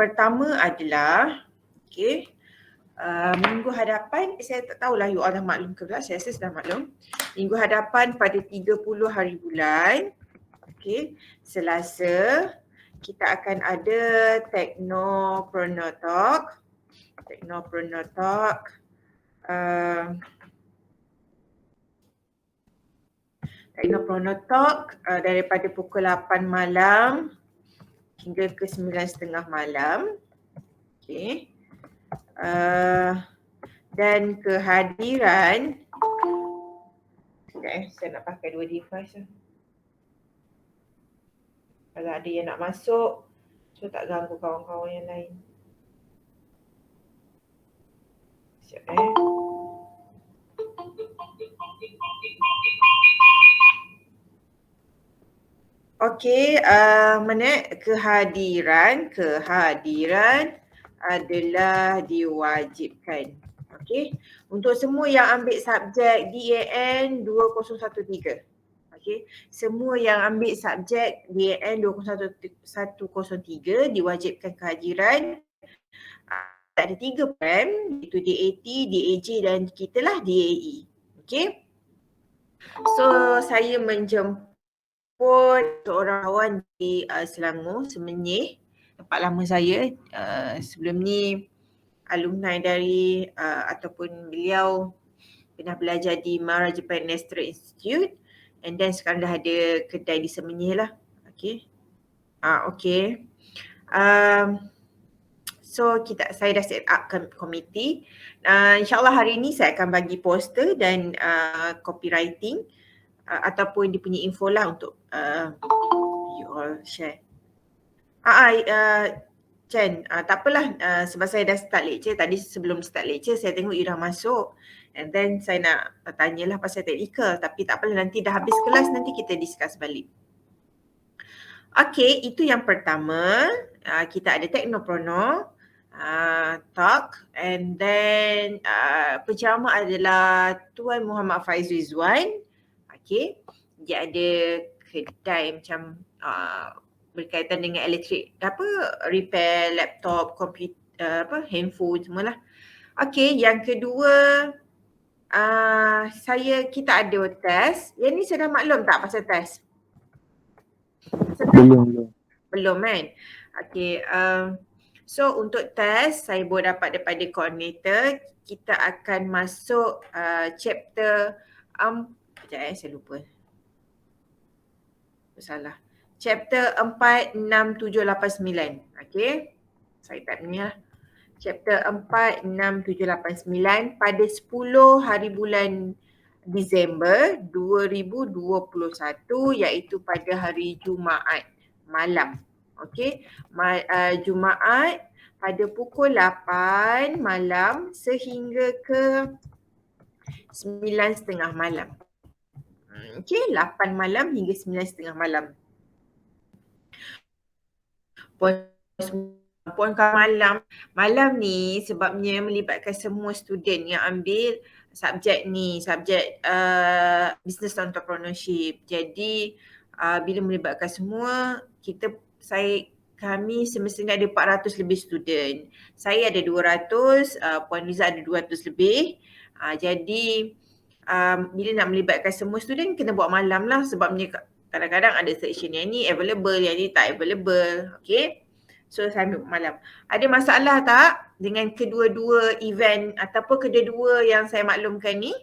pertama adalah minggu hadapan, saya tak tahulah you all dah maklum ke tak, saya rasa dah maklum. Minggu hadapan pada 30 hari bulan, Selasa, kita akan ada Technopreneur Talk. Technopreneur Talk daripada pukul 8 malam hingga ke 9.30 malam. Dan kehadiran, saya nak pakai dua device lah. Kalau ada yang nak masuk, so tak ganggu kawan-kawan yang lain. Sekejap kehadiran adalah diwajibkan. Untuk semua yang ambil subjek DAN 2013. Semua yang ambil subjek DAN 2013 diwajibkan kehadiran. Ada 3 program, iaitu DAT, DAJ dan kita lah DAE. So saya menjemput seorang kawan di Selangor, Semenyih, tempat lama saya. Sebelum ni alumni dari ataupun beliau pernah belajar di Mara Japan Nestor Institute, and then sekarang dah ada kedai di Semenyih lah. So saya dah set up komiti. InsyaAllah hari ni saya akan bagi poster dan copywriting ataupun dia punya info lah untuk you all share. Chen, tak apalah, sebab saya dah start lecture. Tadi sebelum start lecture saya tengok you dah masuk, and then saya nak tanyalah pasal technical, tapi tak apalah, nanti dah habis kelas nanti kita discuss balik. Itu yang pertama. Kita ada Technopreneur Talk, and then penceramah adalah Tuan Muhammad Faiz Rizwan. Dia ada kedai macam berkaitan dengan elektrik, repair laptop, komputer, handphone semualah. Yang kedua, kita ada test. Yang ni saya dah maklum tak pasal test? Belum kan? So untuk test, saya boleh dapat daripada koordinator. Kita akan masuk chapter saya lupa. Salah. Chapter 4, 6, 7, 8, 9. Saya type ni lah. Chapter 4, 6, 7, 8, 9 pada 10 hari bulan Disember 2021, iaitu pada hari Jumaat malam. Jumaat pada pukul 8 malam sehingga ke 9.30 malam. 8 malam hingga 9.30 malam. Puan malam ni sebabnya melibatkan semua student yang ambil subjek ni, subjek business entrepreneurship. Jadi bila melibatkan semua, kami semestinya ada 400 lebih student. Saya ada 200, Puan Liza ada 200 lebih. Jadi bila nak melibatkan semua student kena buat malam lah, sebabnya kadang-kadang ada section yang ni available, yang ni tak available. So saya ambil malam. Ada masalah tak dengan kedua-dua event ataupun kedua-dua yang saya maklumkan ni?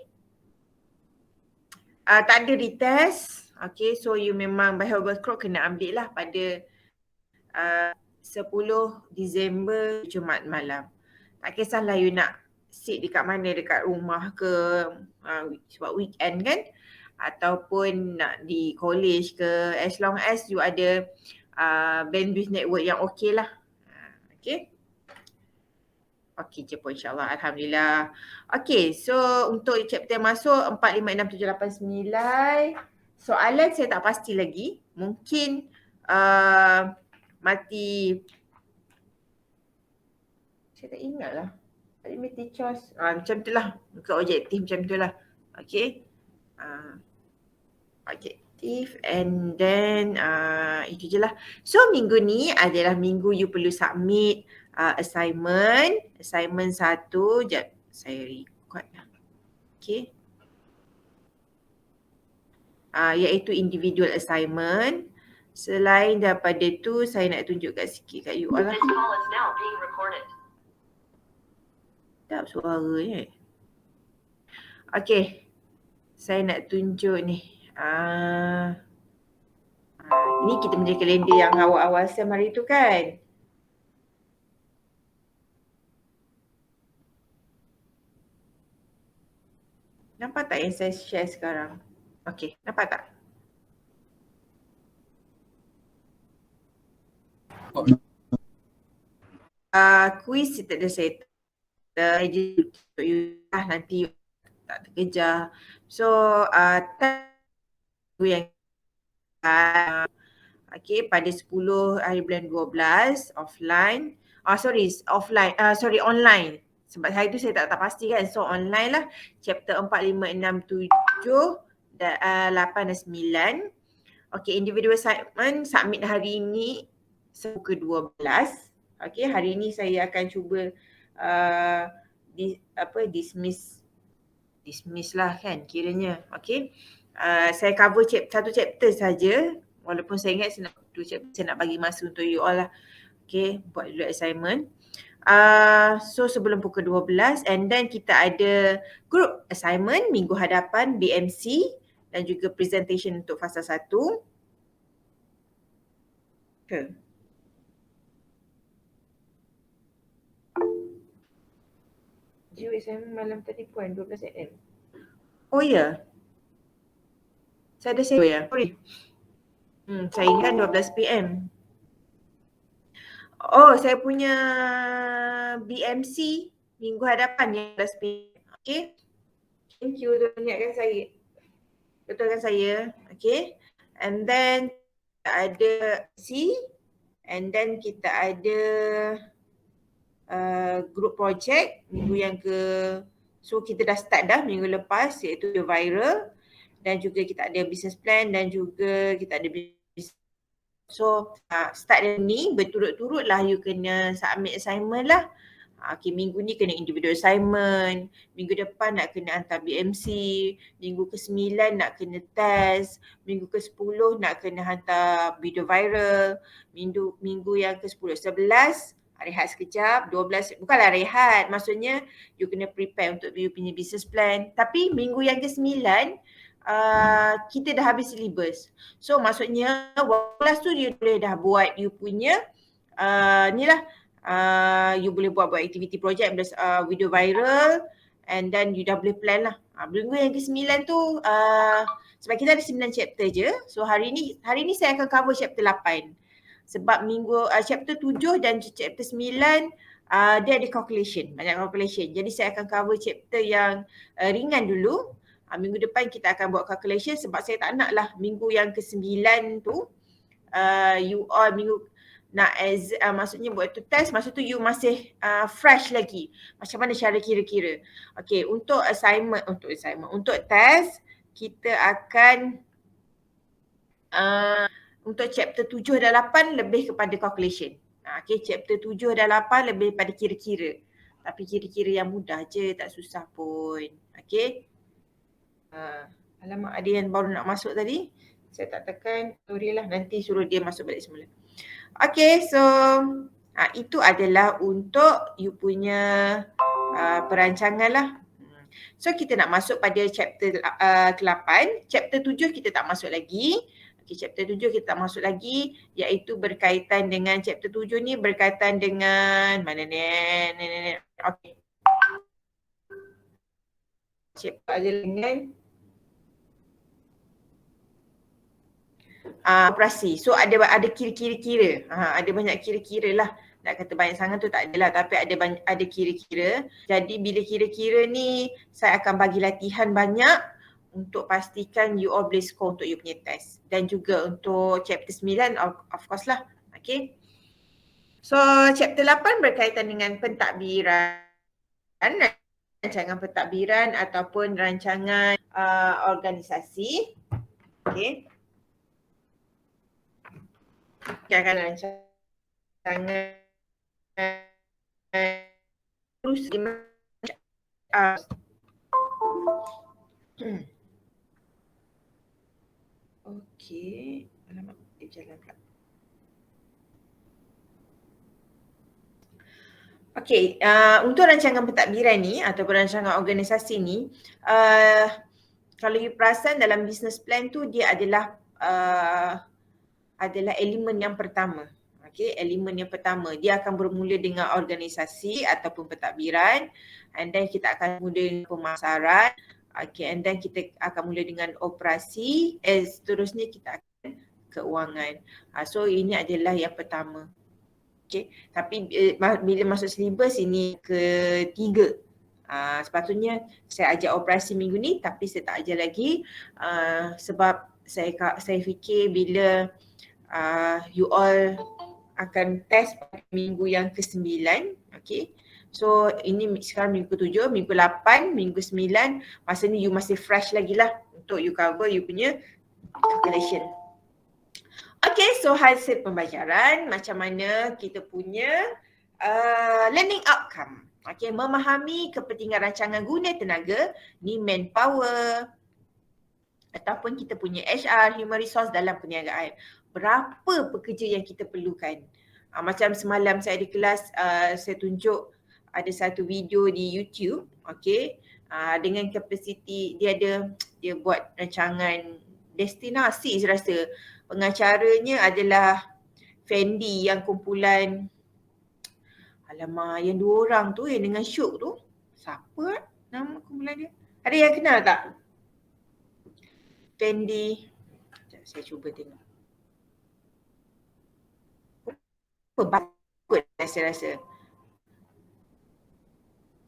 Tak ada retest. So you memang by Herbal Crow kena ambil lah pada 10 Disember Jumaat malam. Tak kisahlah you nak sit dekat mana, dekat rumah ke, sebab weekend kan, ataupun nak di college ke, as long as you ada bandwidth network yang okey lah. Okey je pun insyaAllah, Alhamdulillah. So untuk chapter masuk 4, 5, 6, 7, 8, 9. Soalan saya tak pasti lagi. Mungkin saya tak ingat lah. Mati choice. Macam tu lah. Muka objektif macam tu lah. And then itu je lah. So minggu ni adalah minggu you perlu submit assignment. Assignment 1, jap saya record lah. Okay. Iaitu individual assignment. Selain daripada tu, saya nak tunjukkan sikit kat you all lah. Tak suaranya. Okay. Saya nak tunjuk ni. Ni kita punya kalender yang awal-awal SEM hari tu kan. Nampak tak yang saya share sekarang? Okay, nampak tak? Quiz kita dah set. Untuk you lah nanti tak terkejar. So, yang okay, pada 10 hari bulan 12 offline. Online. Sebab hari tu saya tak pasti kan. So online lah. Chapter 4, 5, 6, 7, 8 dan 9. Okay, individual assignment submit hari ni ke-12. Okay, hari ni saya akan cuba dismiss lah kan kiranya. Okay. Saya cover satu chapter saja. Walaupun saya ingat saya nak bagi masa untuk you all lah. Okay, buat dulu assignment. So sebelum pukul 12 and then kita ada group assignment minggu hadapan BMC dan juga presentation untuk fasa 1. Okay. Due assignment malam tadi pun 12 AM. Oh ya. Saya ada share ya. Sorry. Saya ingat 12 PM. Oh, saya punya BMC minggu hadapan yang 12 PM. Okay. Thank you untuk ingatkan saya. Betulkan saya. Okay. And then kita ada C. And then kita ada group project minggu yang so kita dah start dah minggu lepas iaitu viral. Dan juga kita ada business plan dan juga kita ada business. So start dari ni berturut-turut lah you kena submit assignment lah. Okay, minggu ni kena individual assignment, minggu depan nak kena hantar BMC, minggu ke-9 nak kena test, minggu ke-10 nak kena hantar video viral, minggu yang ke-10, 11 rehat sekejap, 12 bukanlah rehat, maksudnya you kena prepare untuk you punya business plan. Tapi minggu yang ke-9 kita dah habis syllabus. So maksudnya 12 tu you boleh dah buat you punya ni lah you boleh buat activity project, video viral and then you dah boleh plan lah. Minggu yang ke-9 tu sebab kita ada 9 chapter je. So hari ni saya akan cover chapter 8. Sebab minggu chapter 7 dan chapter 9 dia ada calculation, banyak calculation. Jadi saya akan cover chapter yang ringan dulu. Minggu depan kita akan buat calculation sebab saya tak nak lah minggu yang ke-9 tu you all minggu nak maksudnya buat tu test, masa tu you masih fresh lagi. Macam mana cara kira-kira. Okay, untuk test kita akan untuk chapter 7 dan 8 lebih kepada calculation. Okay, chapter 7 dan 8 lebih pada kira-kira. Tapi kira-kira yang mudah je, tak susah pun. Okay. Alamak, ada yang baru nak masuk tadi. Saya tak tekan, sorry lah, nanti suruh dia masuk balik semula. Okay, so itu adalah untuk you punya perancangan lah. So kita nak masuk pada chapter ke-8. Chapter 7 kita tak masuk lagi. Okay, chapter 7 kita tak masuk lagi, iaitu berkaitan dengan chapter 7 ni berkaitan dengan mana ni? Okay. Chapter ada dengan operasi. So ada kira-kira. Ada banyak kira-kira lah. Nak kata banyak sangat tu tak adalah, tapi ada kira-kira. Jadi bila kira-kira ni saya akan bagi latihan banyak untuk pastikan you all boleh score untuk you punya test. Dan juga untuk chapter 9 of course lah. Okay. So chapter 8 berkaitan dengan pentadbiran, rancangan pentadbiran ataupun rancangan organisasi. Okay. akan rancangan terus okey, alamak dia jalan pula. Okey, untuk rancangan pentadbiran ni ataupun rancangan organisasi ni, kalau you perasan dalam business plan tu dia adalah elemen yang pertama. Okey, elemen yang pertama dia akan bermula dengan organisasi ataupun pentadbiran, and then kita akan mula dengan pemasaran, okey, and then kita akan mula dengan operasi, seterusnya kita akan keuangan. So ini adalah yang pertama. Okay. Tapi bila masuk silibus ini ketiga. Sepatutnya saya ajar operasi minggu ni tapi saya tak ajar lagi sebab saya fikir bila you all akan test pada minggu yang ke-9, okay. So ini sekarang minggu ke-7, minggu 8, minggu 9, masa ni you masih fresh lagi lah untuk you cover you punya calculation. Okay, so hasil pembelajaran macam mana kita punya learning outcome. Okay, memahami kepentingan rancangan guna tenaga ni manpower ataupun kita punya HR, human resource dalam perniagaan. Berapa pekerja yang kita perlukan. Macam semalam saya di kelas saya tunjuk ada satu video di YouTube, okay, dengan kapasiti dia buat rancangan destinasi saya rasa. Pengacaranya adalah Fendi yang kumpulan, alamak yang 2 orang tu yang dengan Syuk tu. Siapa nama kumpulan dia? Ada yang kenal tak? Fendi. Sekejap, saya cuba tengok. Bagus saya rasa.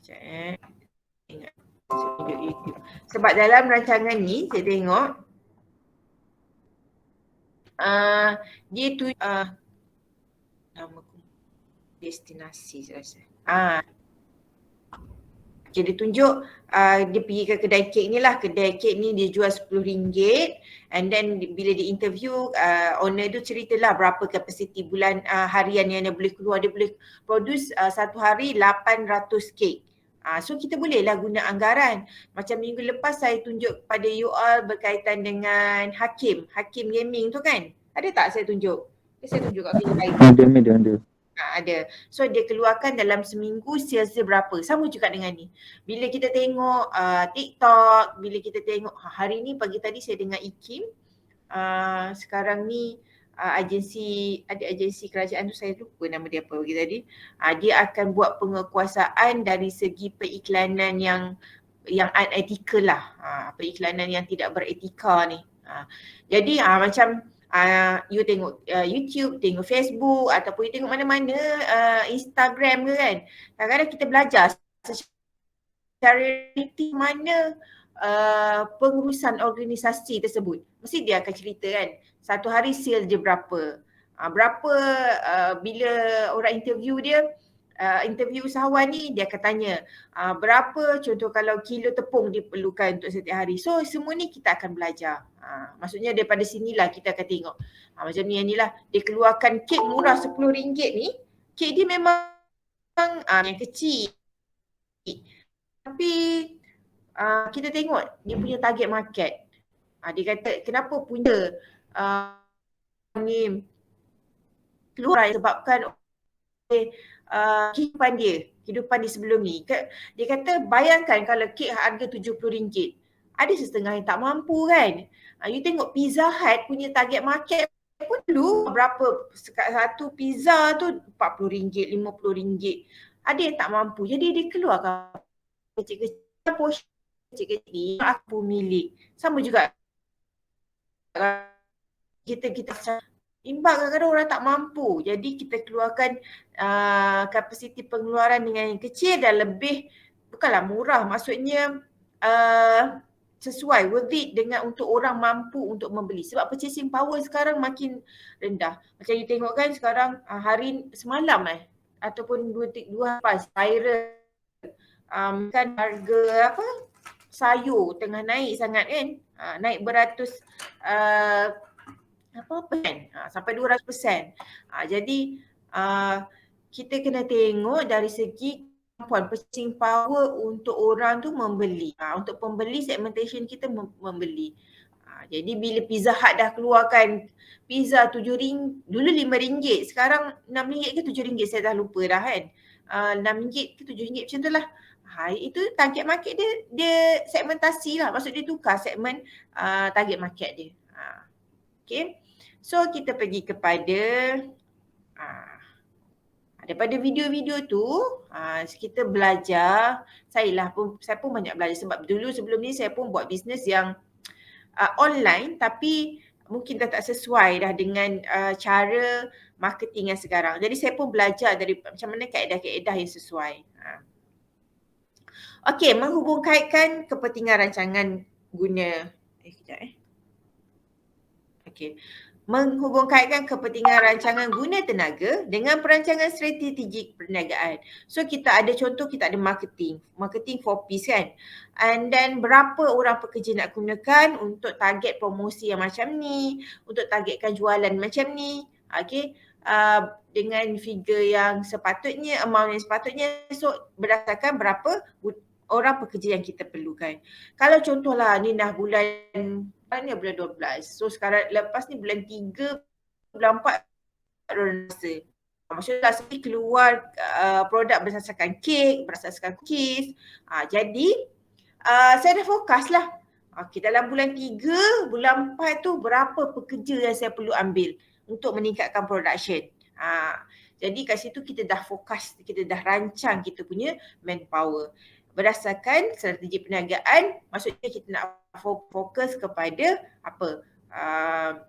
Sekejap ingat. Saya tunjuk YouTube. Sebab dalam rancangan ni saya tengok dia tu nama destinasi saya rasa. Okay, dia tunjuk dia pergi ke kedai kek ni lah. Kedai kek ni dia jual RM10 and then bila dia interview owner tu ceritalah berapa kapasiti bulan harian yang dia boleh keluar. Dia boleh produce satu hari 800 kek. So kita bolehlah guna anggaran. Macam minggu lepas saya tunjuk pada you all berkaitan dengan Hakim Gaming tu kan. Ada tak saya tunjuk? Saya tunjuk kat video lain. Ada. Ada. So dia keluarkan dalam seminggu sales dia berapa. Sama juga dengan ni. Bila kita tengok TikTok, bila kita tengok hari ni pagi tadi saya dengar IKIM. Sekarang ni agensi kerajaan tu saya lupa nama dia apa pagi tadi. Dia akan buat penguasaan dari segi periklanan yang unethical lah. Periklanan yang tidak beretika ni. Jadi macam you tengok YouTube, tengok Facebook ataupun you tengok mana-mana Instagram ke kan. Kadang-kadang kita belajar secara realiti mana pengurusan organisasi tersebut. Mesti dia akan cerita kan, satu hari sales dia berapa. Bila orang interview dia, interview usahawan ni dia akan tanya berapa contoh kalau kilo tepung diperlukan untuk setiap hari. So semua ni kita akan belajar. Maksudnya daripada sinilah kita akan tengok. Macam ni yang ni lah, dia keluarkan kek murah RM10 ni. Kek dia memang yang kecil. Tapi kita tengok dia punya target market. Dia kata kenapa punya ni keluar disebabkan oleh kehidupan dia sebelum ni. Dia kata bayangkan kalau kek harga RM70, ada setengah yang tak mampu kan. You tengok Pizza Hut punya target market pun dulu berapa, satu pizza tu RM40, RM50. Ada yang tak mampu. Jadi dia keluarkan kecil-kecil portion kecil-kecil ni aku milik. Sama juga kita imbang kadang-kadang orang tak mampu. Jadi kita keluarkan kapasiti pengeluaran dengan yang kecil dan lebih, bukanlah murah, maksudnya sesuai, worth it dengan untuk orang mampu untuk membeli. Sebab purchasing power sekarang makin rendah. Macam you tengok kan sekarang semalam ataupun dua pas viral kan harga sayur tengah naik sangat kan. Naik beratus sampai 200%. Jadi kita kena tengok dari segi kemampuan purchasing power untuk orang tu membeli. Untuk pembeli, segmentation kita membeli. Jadi bila Pizza Hut dah keluarkan pizza RM7, dulu RM5, sekarang RM6 ke RM7, saya dah lupa dah kan. RM6 ke RM7 macam tu lah. Itu target market dia segmentasi lah. Maksud dia tukar segmen target market dia. Okay. So kita pergi kepada daripada video-video tu kita belajar. Saya pun banyak belajar sebab dulu sebelum ni saya pun buat bisnes yang online tapi mungkin dah tak sesuai dah dengan cara marketing yang sekarang. Jadi saya pun belajar dari macam mana kaedah-kaedah yang sesuai. Okey, menghubung kaitkan kepentingan rancangan guna Okey. Menghubung kaitkan kepentingan rancangan guna tenaga dengan perancangan strategik perniagaan. So kita ada contoh, kita ada marketing 4Ps kan. And then berapa orang pekerja nak gunakan untuk target promosi yang macam ni, untuk targetkan jualan macam ni. Okey. Dengan figure yang sepatutnya, amount yang sepatutnya. So berdasarkan berapa orang pekerja yang kita perlukan. Kalau contohlah ni dah bulan 12. So sekarang lepas ni bulan 3, bulan 4 rasa. Maksudnya sekali keluar produk berdasarkan kek, berdasarkan cookies. Jadi saya dah fokus lah. Dalam bulan 3, bulan 4 tu berapa pekerja yang saya perlu ambil untuk meningkatkan production. Jadi kat situ kita dah fokus, kita dah rancang kita punya manpower. Berdasarkan strategi perniagaan, maksudnya kita nak fokus kepada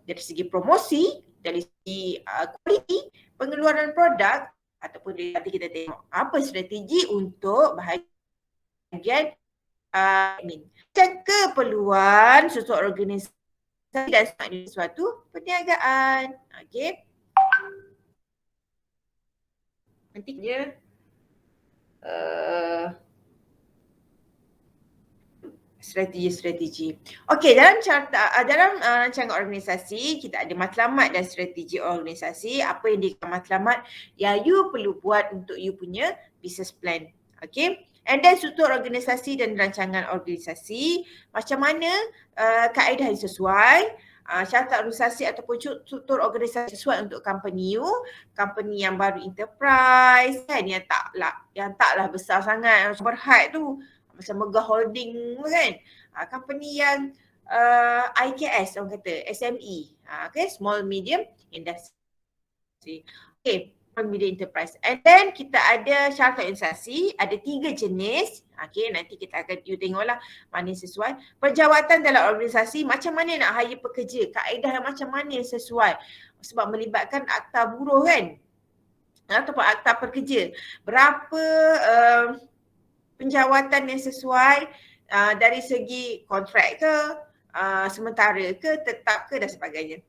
dari segi promosi, dari segi kualiti, pengeluaran produk ataupun nanti kita tengok apa strategi untuk bahagian keperluan sesuatu organisasi dan suatu perniagaan. Okey. Nanti dia strategi. Okey, dalam rancangan organisasi kita ada matlamat dan strategi organisasi. Apa yang dikatakan matlamat yang you perlu buat untuk you punya business plan. Okey. And then struktur organisasi dan rancangan organisasi, macam mana kaedah yang sesuai, syarat organisasi ataupun struktur organisasi sesuai untuk company you, company yang baru enterprise kan, yang taklah besar sangat, macam Berhad tu, macam Megah Holding kan, company yang IKS orang kata, SME, okay, small medium industry. Okay, small medium enterprise. And then kita ada syarat organisasi, ada 3 jenis. Okay, nanti kita akan you tengoklah mana yang sesuai. Perjawatan dalam organisasi, macam mana nak hire pekerja, kaedah yang macam mana yang sesuai. Sebab melibatkan akta buruh kan, ataupun akta pekerja. Berapa penjawatan yang sesuai dari segi kontrak ke, sementara ke, tetap ke dan sebagainya.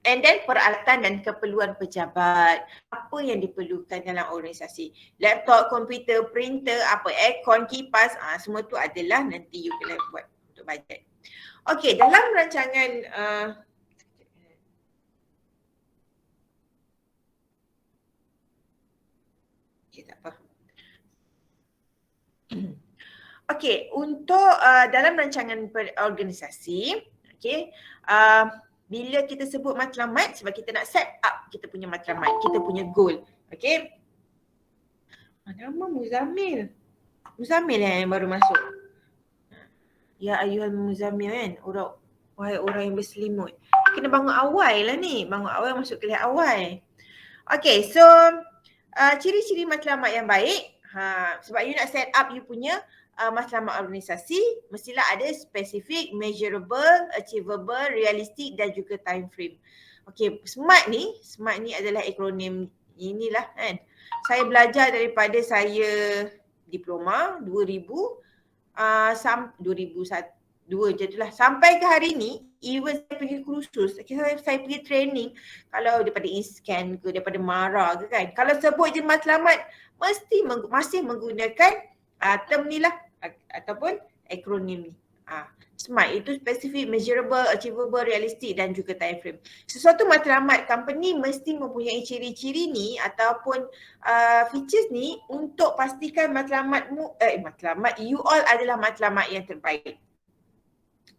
And then peralatan dan keperluan pejabat, apa yang diperlukan dalam organisasi. Laptop, komputer, printer, aircon, kipas, semua tu adalah nanti you kena buat untuk bajet. Okey, dalam rancangan tak apa. Okey, untuk dalam rancangan organisasi, okey, bila kita sebut matlamat, sebab kita nak set up kita punya matlamat, kita punya goal. Okey. Nama Muzammil. Muzammil yang baru masuk. Ya ayuhal Muzammil kan, wahai orang yang berselimut. Kena bangun awal lah ni, bangun awal masuk kelas awal. Okey, so ciri-ciri matlamat yang baik, sebab you nak set up you punya matlamat organisasi, mestilah ada specific, measurable, achievable, realistic dan juga time frame. Okey, SMART ni adalah akronim inilah kan. Saya belajar daripada saya diploma 2000 2002 je itulah. Sampai ke hari ni, even saya pergi kursus, saya pergi training, kalau daripada ISCAN ke, daripada MARA ke kan, kalau sebut je matlamat, mesti masih menggunakan term ni lah, ataupun akronim ni. SMART itu specific, measurable, achievable, realistic dan juga time frame. Sesuatu matlamat company mesti mempunyai ciri-ciri ni ataupun features ni untuk pastikan matlamatmu, you all adalah matlamat yang terbaik.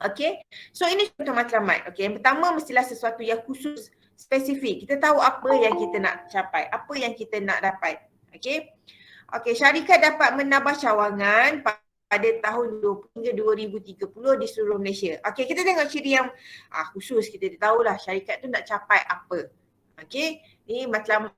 Okay, so ini contoh matlamat. Okay, yang pertama mestilah sesuatu yang khusus, spesifik. Kita tahu apa yang kita nak capai, apa yang kita nak dapat. Okay, syarikat dapat menambah cawangan pada tahun 20 hingga 2030 di seluruh Malaysia. Okay, kita tengok ciri yang khusus. Kita tahulah syarikat tu nak capai apa. Okay, ni matlamat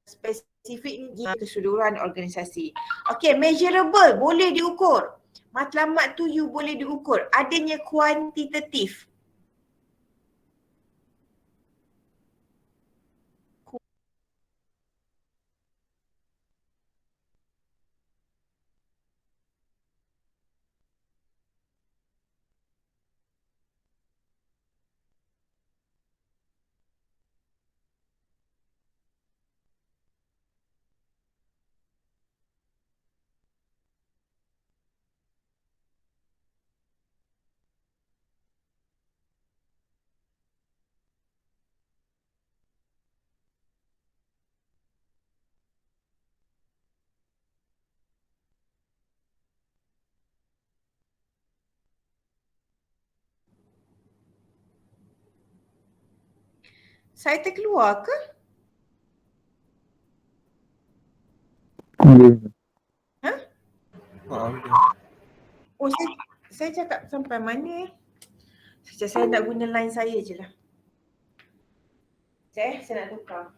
spesifik ni keseluruhan organisasi. Okay, measurable, boleh diukur. Matlamat tu you boleh diukur. Adanya kuantitatif. Saya terkeluar ke? Ha? Oh, saya cakap sampai mana? Sekejap, saya nak guna line saya je lah. Saya nak tukar.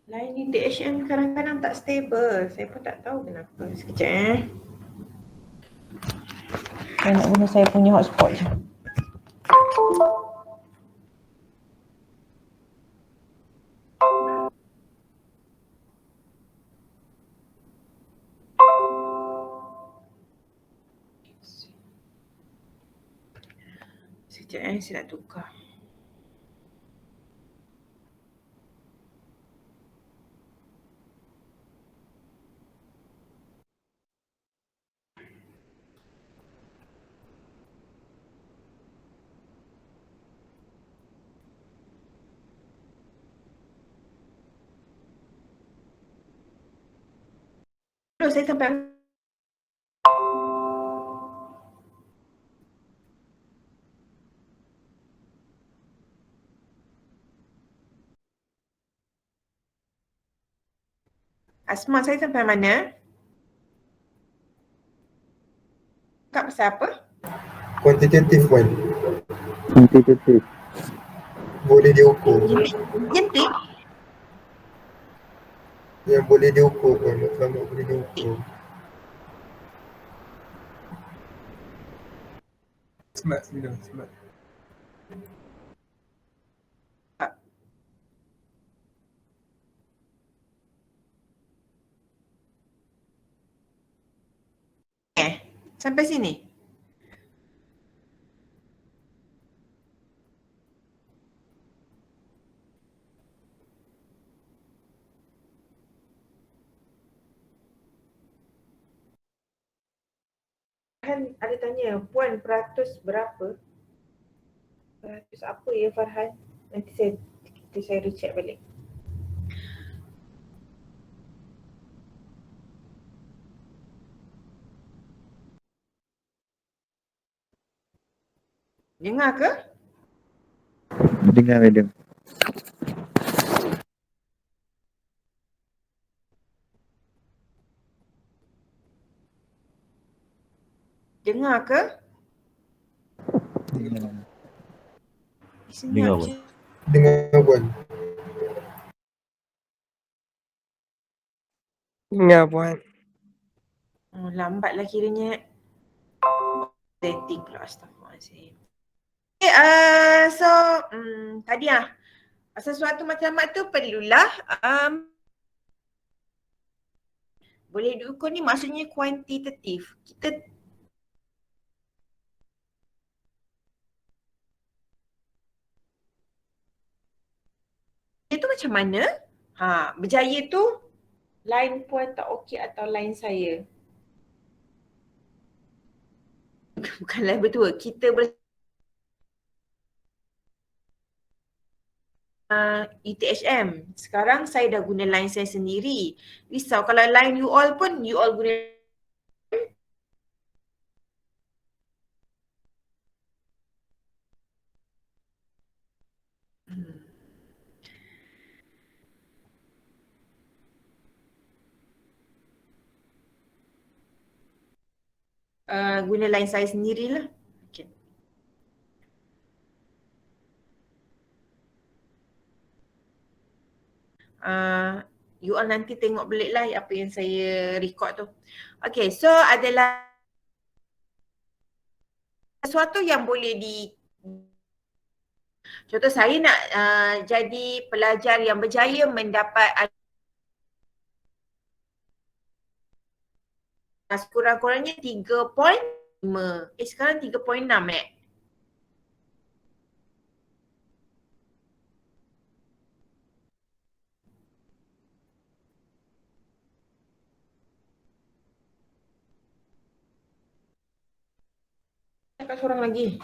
Line ni DHM kadang-kadang tak stable. Saya pun tak tahu kenapa. Sekejap Saya nak guna saya punya hotspot je. Sekejap saya nak tukar. Saya sampai Asma, saya sampai mana? Kak pasal apa? Quantitative one. Quantitative. Boleh diukur. Jentik? Yang boleh diukur kan, matlamat boleh diukur. Smart. Sampai sini? Farhan ada tanya, Puan peratus berapa? Peratus apa ya Farhan? Nanti saya recheck balik. Dengar ke? Dengar madam. Dengar ke? Dengar apa? Dengar Puan. Dengar Puan. Lambatlah kiranya. Setting pula, astagfirullahaladzim. Okay, so tadi sesuatu matlamat tu perlulah boleh diukur ni maksudnya kuantitatif. Kita macam mana? Berjaya tu line puan tak okey atau line saya? Bukan line berdua, kita ETHM. Sekarang saya dah guna line saya sendiri. Risau kalau line you all pun you all guna guna line saya sendirilah. Okay. You all nanti tengok belik lah apa yang saya record tu. Okay, so adalah sesuatu yang boleh contoh saya nak jadi pelajar yang berjaya mendapat sekurang-kurangnya 3.5. Sekarang 3.6 Cakap seorang lagi.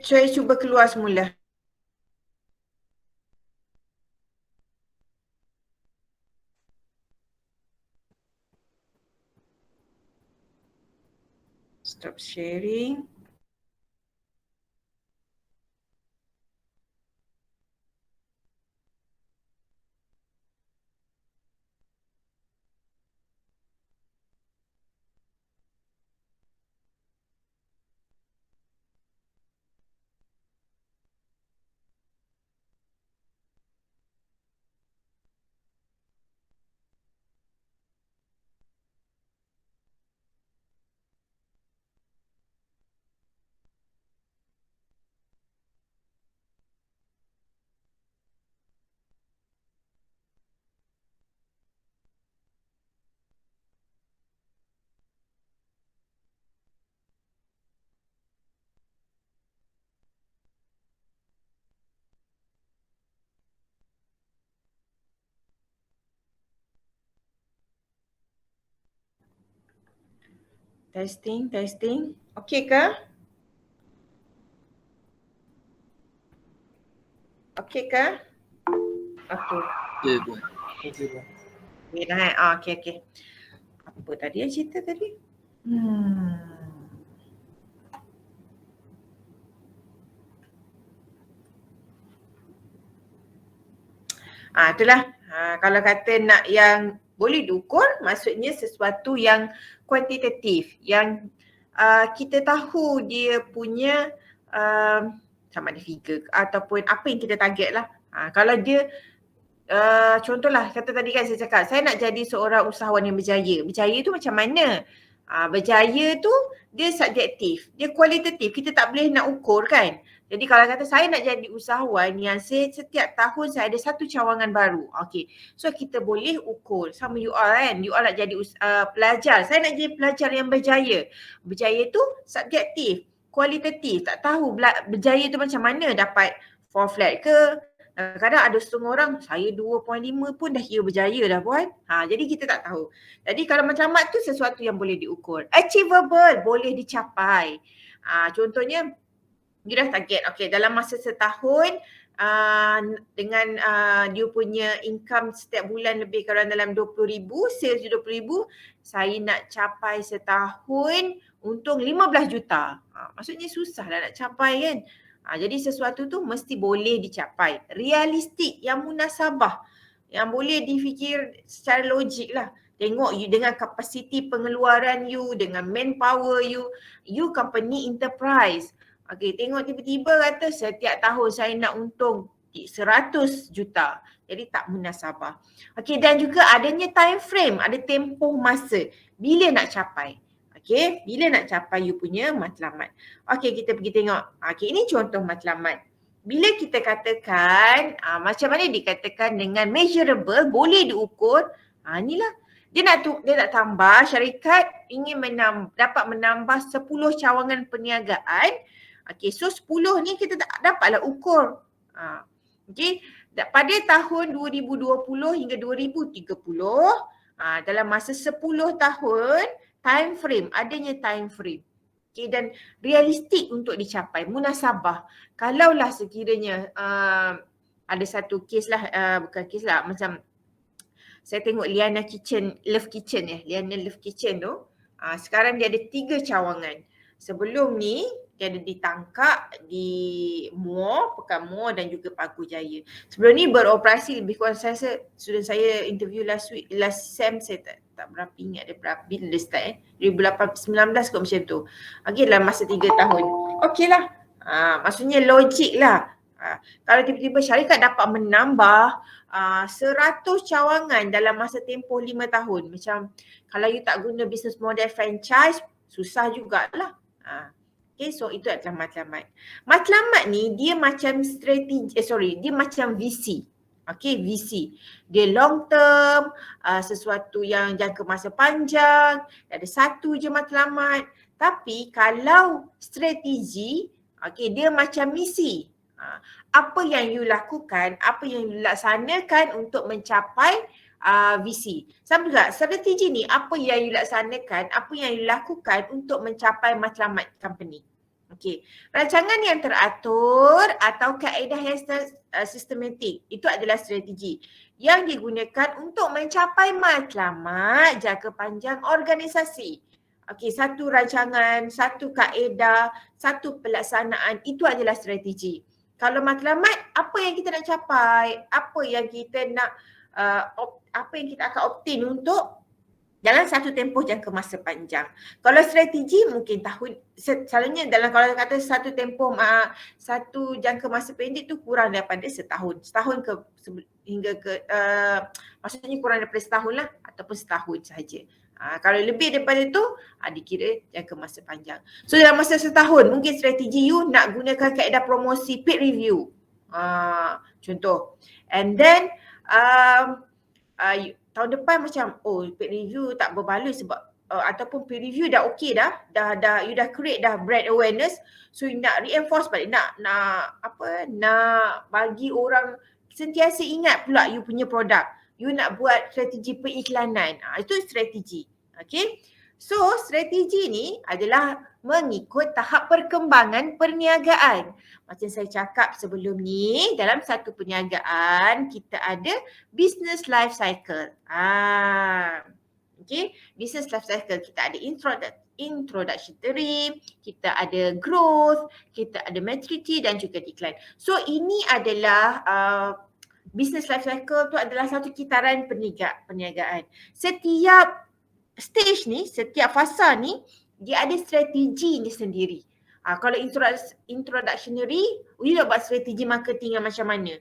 Saya cuba keluar semula. Stop sharing. Testing. Okey ke? Okey ke? Okey. Ya, Puan. Okey dah. Okey. Apa tadi yang cerita tadi? Itulah. Kalau kata nak yang boleh diukur, maksudnya sesuatu yang kuantitatif, yang kita tahu dia punya sama ada figure ataupun apa yang kita target lah. Kalau dia contohlah kata tadi kan saya cakap, saya nak jadi seorang usahawan yang berjaya. Berjaya tu macam mana? Berjaya tu dia subjektif, dia kualitatif, kita tak boleh nak ukur kan. Jadi kalau kata saya nak jadi usahawan yang setiap tahun saya ada satu cawangan baru. Okay, so kita boleh ukur. Sama you all kan, you all nak jadi pelajar. Saya nak jadi pelajar yang berjaya. Berjaya tu subjektif, kualitatif. Tak tahu berjaya tu macam mana, dapat 4 flat ke. Kadang-kadang ada setengah orang, saya 2.5 pun dah kira berjaya dah Puan. Jadi kita tak tahu. Jadi kalau matlamat tu sesuatu yang boleh diukur. Achievable, boleh dicapai. Contohnya, you dah target, okay, dalam masa setahun dengan dia punya income setiap bulan lebih kurang dalam 20,000, sales 20,000, saya nak capai setahun untung 15 juta. Maksudnya susah lah nak capai kan. Jadi sesuatu tu mesti boleh dicapai. Realistik, yang munasabah, yang boleh difikir secara logik lah. Tengok you dengan kapasiti pengeluaran you, dengan manpower you company enterprise. Okey, tengok tiba-tiba kata setiap tahun saya nak untung 100 juta. Jadi tak munasabah. Okey, dan juga adanya time frame, ada tempoh masa. Bila nak capai? Okey, bila nak capai you punya matlamat. Okey, kita pergi tengok. Okey, ini contoh matlamat. Bila kita katakan, macam mana dikatakan dengan measurable, boleh diukur, inilah. Dia nak tambah, syarikat ingin dapat menambah 10 cawangan perniagaan. Okey, so 10 ni kita dapatlah ukur. Okey, pada tahun 2020 hingga 2030, dalam masa 10 tahun, time frame, adanya time frame. Okey, dan realistik untuk dicapai, munasabah. Kalaulah sekiranya ada satu kes lah, bukan kes lah, macam saya tengok Liana Love Kitchen tu, sekarang dia ada 3 cawangan. Sebelum ni dia ada di Tangkak, di Muar, Pekan Muar dan juga Pagu Jaya. Sebelum ni beroperasi lebih kurang, student saya interview last sem, saya tak berapa ingat dia berapa bila dia start 2019 kot macam tu. Okey, dalam masa 3 tahun. Okey lah. Maksudnya logik lah. Kalau tiba-tiba syarikat dapat menambah 100 cawangan dalam masa tempoh 5 tahun. Macam kalau you tak guna business model franchise, susah jugalah. Okay, so itu adalah matlamat. Matlamat ni dia macam dia macam VC. Okay, VC. Dia long term, sesuatu yang jangka masa panjang, ada satu je matlamat. Tapi kalau strategi, okay, dia macam misi. Apa yang you lakukan, apa yang you laksanakan untuk mencapai VC. Sama juga strategi ni, apa yang you laksanakan, apa yang you lakukan untuk mencapai matlamat company. Okey, rancangan yang teratur atau kaedah yang sistematik, itu adalah strategi yang digunakan untuk mencapai matlamat jangka panjang organisasi. Okey, satu rancangan, satu kaedah, satu pelaksanaan, itu adalah strategi. Kalau matlamat, apa yang kita nak capai, apa yang kita nak, apa yang kita akan obtain untuk dalam satu tempoh jangka masa panjang. Kalau strategi mungkin selalunya kalau kata satu tempoh, satu jangka masa pendek tu kurang daripada setahun hingga ke maksudnya kurang daripada setahun lah, ataupun setahun sahaja. Kalau lebih daripada tu, dikira jangka masa panjang. So dalam masa setahun, mungkin strategi you nak gunakan kaedah promosi paid review. Contoh. And then tahun depan macam paid review tak berbaloi sebab ataupun paid review dah okey dah you dah create dah brand awareness, so you nak reinforce balik, nak bagi orang sentiasa ingat pula you punya produk. You nak buat strategi periklanan. Itu strategi. Okay. So strategi ni adalah mengikut tahap perkembangan perniagaan. Macam saya cakap sebelum ni, dalam satu perniagaan kita ada business life cycle. Okay, business life cycle kita ada introductory, kita ada growth, kita ada maturity dan juga decline. So ini adalah business life cycle tu adalah satu kitaran perniagaan. Setiap stage ni, setiap fasa ni, dia ada strateginya sendiri. Kalau introductory, you nak buat strategi marketing yang macam mana,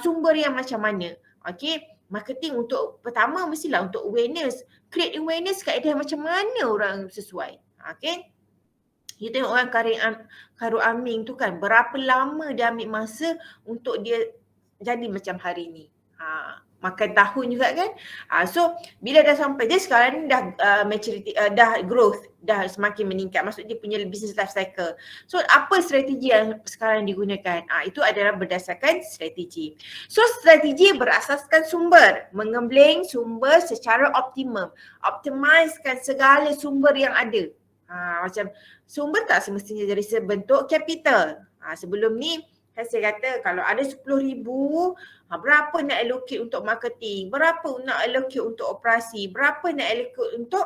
sumber yang macam mana. Okay, marketing untuk pertama mestilah untuk awareness. Create awareness kaedah macam mana orang sesuai. Okay, you tengok orang Khairul Aming tu kan, berapa lama dia ambil masa untuk dia jadi macam hari ni. Makan tahun juga kan. So bila dah sampai dia sekarang ni dah maturity, dah growth, dah semakin meningkat. Maksud dia punya business life cycle. So apa strategi yang sekarang digunakan? Itu adalah berdasarkan strategi. So strategi berasaskan sumber, mengembling sumber secara optimum, optimizekan segala sumber yang ada. Macam sumber tak semestinya dari sebentuk capital. Sebelum ni saya kata kalau ada 10,000, berapa nak allocate untuk marketing, berapa nak allocate untuk operasi, berapa nak allocate untuk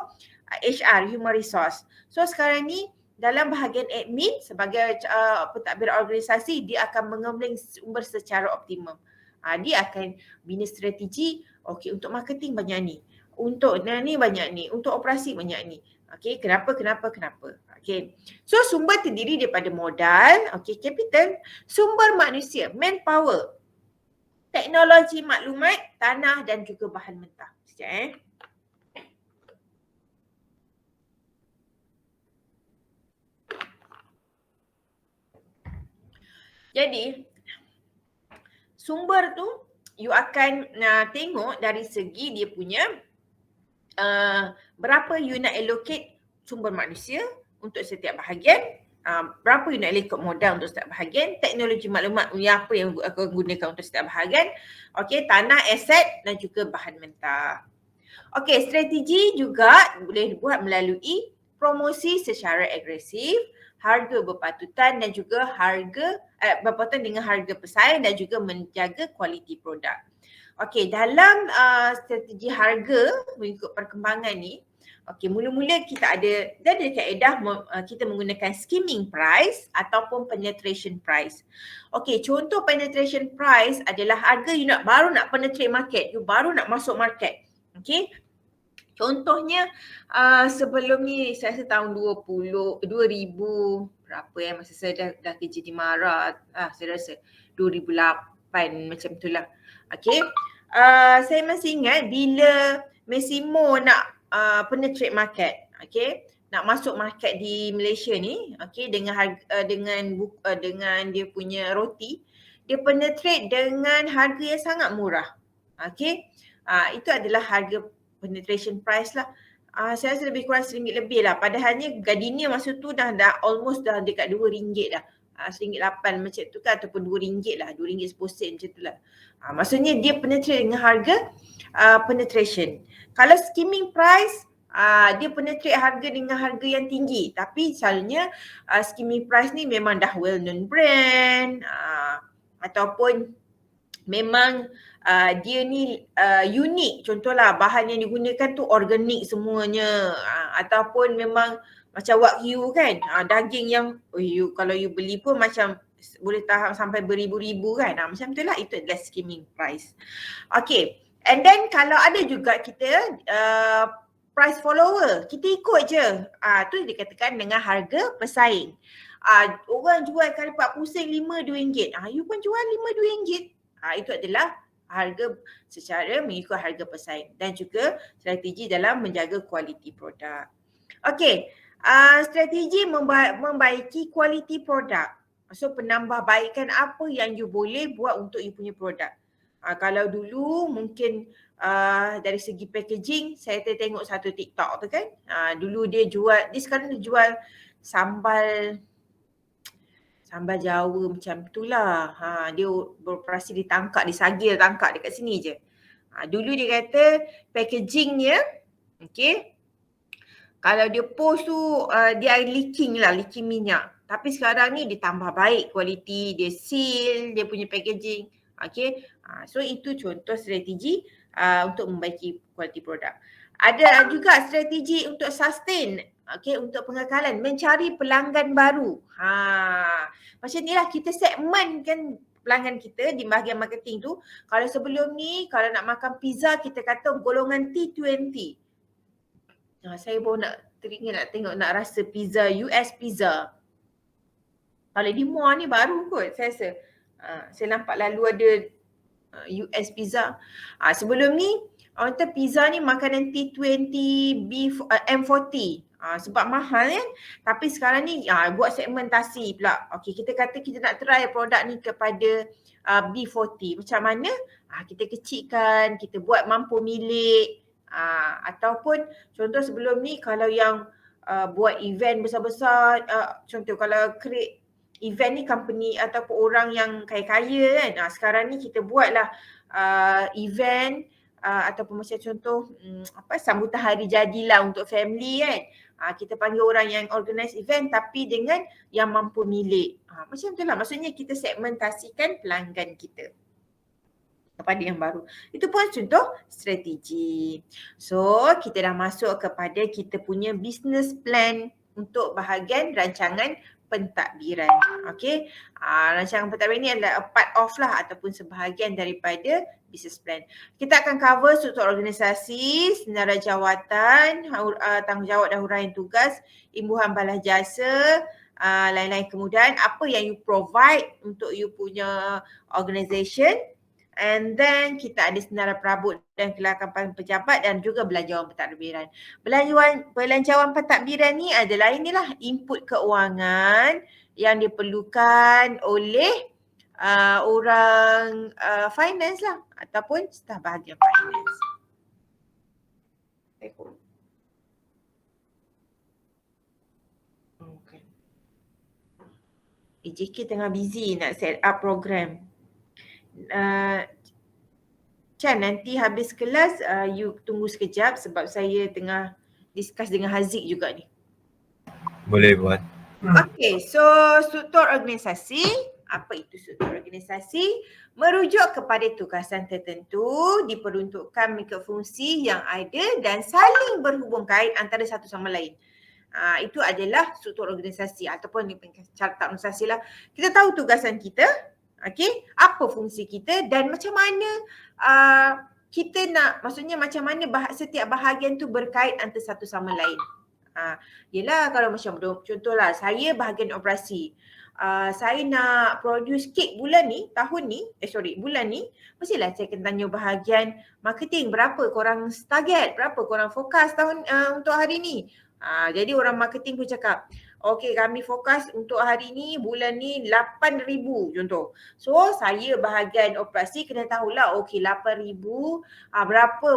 HR, human resource. So sekarang ni dalam bahagian admin sebagai pentadbir organisasi, dia akan mengembling sumber secara optimum. Dia akan bina strategi, okey untuk marketing banyak ni, untuk ni banyak ni, untuk operasi banyak ni. Okey, kenapa? Okey. So sumber terdiri daripada modal, okey, capital, sumber manusia, manpower, teknologi maklumat, tanah dan juga bahan mentah. Sekejap Jadi sumber tu you akan tengok dari segi dia punya berapa you nak allocate sumber manusia untuk setiap bahagian, berapa you nak allocate modal untuk setiap bahagian, teknologi maklumat apa yang akan gunakan untuk setiap bahagian, okey, tanah, aset dan juga bahan mentah. Okey, strategi juga boleh buat melalui promosi secara agresif, harga berpatutan dan juga harga berpatutan dengan harga pesaing dan juga menjaga kualiti produk. Okey, dalam strategi harga mengikut perkembangan ni, okey, mula-mula kita ada kaedah kita menggunakan skimming price ataupun penetration price. Okey, contoh penetration price adalah harga you baru nak penetrate market, you baru nak masuk market. Okey. Contohnya sebelum ni saya rasa tahun 2000 berapa masa saya dah kerja di Mara, saya rasa 2008 macam itulah. Okey. Saya masih ingat bila Massimo nak penetrate market, okey, nak masuk market di Malaysia ni, okey, dengan harga, dengan dia punya roti, dia penetrate dengan harga yang sangat murah. Okey. Itu adalah harga penetration price lah. Saya rasa lebih kurang RM1 lebih lah. Padahalnya Gardenia masa tu dah almost dah dekat RM2 dah. RM1.8 macam tu kan, ataupun RM2 lah. RM2.10 macam tu lah. Maksudnya dia penetrate dengan harga penetration. Kalau skimming price, dia penetrate harga dengan harga yang tinggi. Tapi selalunya skimming price ni memang dah well known brand, ataupun memang dia ni unik. Contohlah bahan yang digunakan tu organik semuanya, ataupun memang macam wagyu kan, daging yang kalau you beli pun macam boleh tahan sampai beribu-ribu kan, macam tu lah. Itu adalah skimming price. Okay, and then kalau ada juga kita price follower, kita ikut je, tu dikatakan dengan harga pesaing. Orang jual kari 40 sen RM5, RM2, you pun jual RM5, RM2. Itu adalah harga secara mengikut harga pesaing dan juga strategi dalam menjaga kualiti produk. Okey, strategi membaiki kualiti produk. So penambahbaikan apa yang you boleh buat untuk you punya produk. Kalau dulu mungkin dari segi packaging, saya tengok satu TikTok tu kan, dulu dia sekarang dia jual sambal Jawa macam itulah. Dia beroperasi di Tangkak, di Sagil Tangkak dekat sini je. Dulu dia kata packagingnya, okey, kalau dia post tu dia leaking minyak. Tapi sekarang ni dia tambah baik kualiti, dia seal dia punya packaging. Okey. So itu contoh strategi untuk membaiki kualiti produk. Ada juga strategi untuk sustain, okey, untuk pengekalan, mencari pelanggan baru. Macam ni lah kita segmentkan pelanggan kita di bahagian marketing tu. Kalau sebelum ni, kalau nak makan pizza, kita kata golongan T20. Saya baru nak teringin nak tengok, nak rasa pizza, US pizza. Kalau di mall ni baru kot saya rasa. Saya nampak lalu ada US pizza. Sebelum ni, orang kata pizza ni makanan T20, M40. Sebab mahal kan. Tapi sekarang ni buat segmentasi pula. Okey, kita kata kita nak try produk ni kepada B40. Macam mana? Kita kecilkan, kita buat mampu milik. Ataupun contoh sebelum ni kalau yang buat event besar-besar, contoh kalau create event ni company ataupun orang yang kaya-kaya kan. Sekarang ni kita buatlah event ataupun macam contoh sambutan hari jadilah untuk family kan. Kita panggil orang yang organize event tapi dengan yang mampu milik. Macam tu lah. Maksudnya kita segmentasikan pelanggan kita kepada yang baru. Itu pun contoh strategi. So kita dah masuk kepada kita punya business plan untuk bahagian rancangan pentadbiran. Okey. Rancangan pentadbiran ni adalah a part of lah ataupun sebahagian daripada business plan. Kita akan cover struktur organisasi, senarai jawatan, tanggungjawab dan huraian tugas, imbuhan balas jasa, lain-lain. Kemudian apa yang you provide untuk you punya organisation. And then kita ada senarai perabot dan kelakapan pejabat dan juga belanjawan pentadbiran. Belanjawan pentadbiran ni adalah inilah input keuangan yang diperlukan oleh orang finance lah ataupun staf bahagian finance. Okay. EJK tengah busy nak set up program. Chan, nanti habis kelas you tunggu sekejap sebab saya tengah discuss dengan Haziq juga ni. Boleh buat. Okay, so struktur organisasi. Apa itu struktur organisasi? Merujuk kepada tugasan tertentu, diperuntukkan mengikut fungsi yang ada dan saling berhubung kait antara satu sama lain. Itu adalah struktur organisasi ataupun carta organisasi lah. Kita tahu tugasan kita, okay, apa fungsi kita dan macam mana kita nak, maksudnya macam mana setiap bahagian tu berkait antara satu sama lain. Yelah kalau macam contohlah saya bahagian operasi. Saya nak produce kek bulan ni, bulan ni, mestilah saya kena tanya bahagian marketing, berapa korang target, berapa korang fokus tahun untuk hari ni. Jadi orang marketing pun cakap, okey kami fokus untuk hari ni, bulan ni 8,000 contoh. So saya bahagian operasi kena tahulah okey 8,000, berapa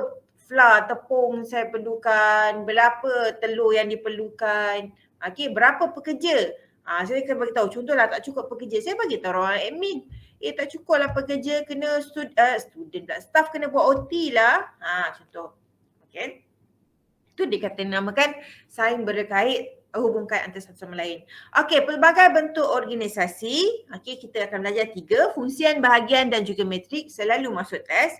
flour tepung saya perlukan, berapa telur yang diperlukan, okey berapa pekerja. Saya akan bagi tahu, contohlah tak cukup pekerja, saya bagi tahu orang admin. Tak cukup lah pekerja, kena staff kena buat OT lah. Contoh. Okey. Itu namakan saling berkait, hubung kait antara satu sama lain. Okey, pelbagai bentuk organisasi. Okey, kita akan belajar 3, fungsian, bahagian dan juga metrik, selalu masuk test.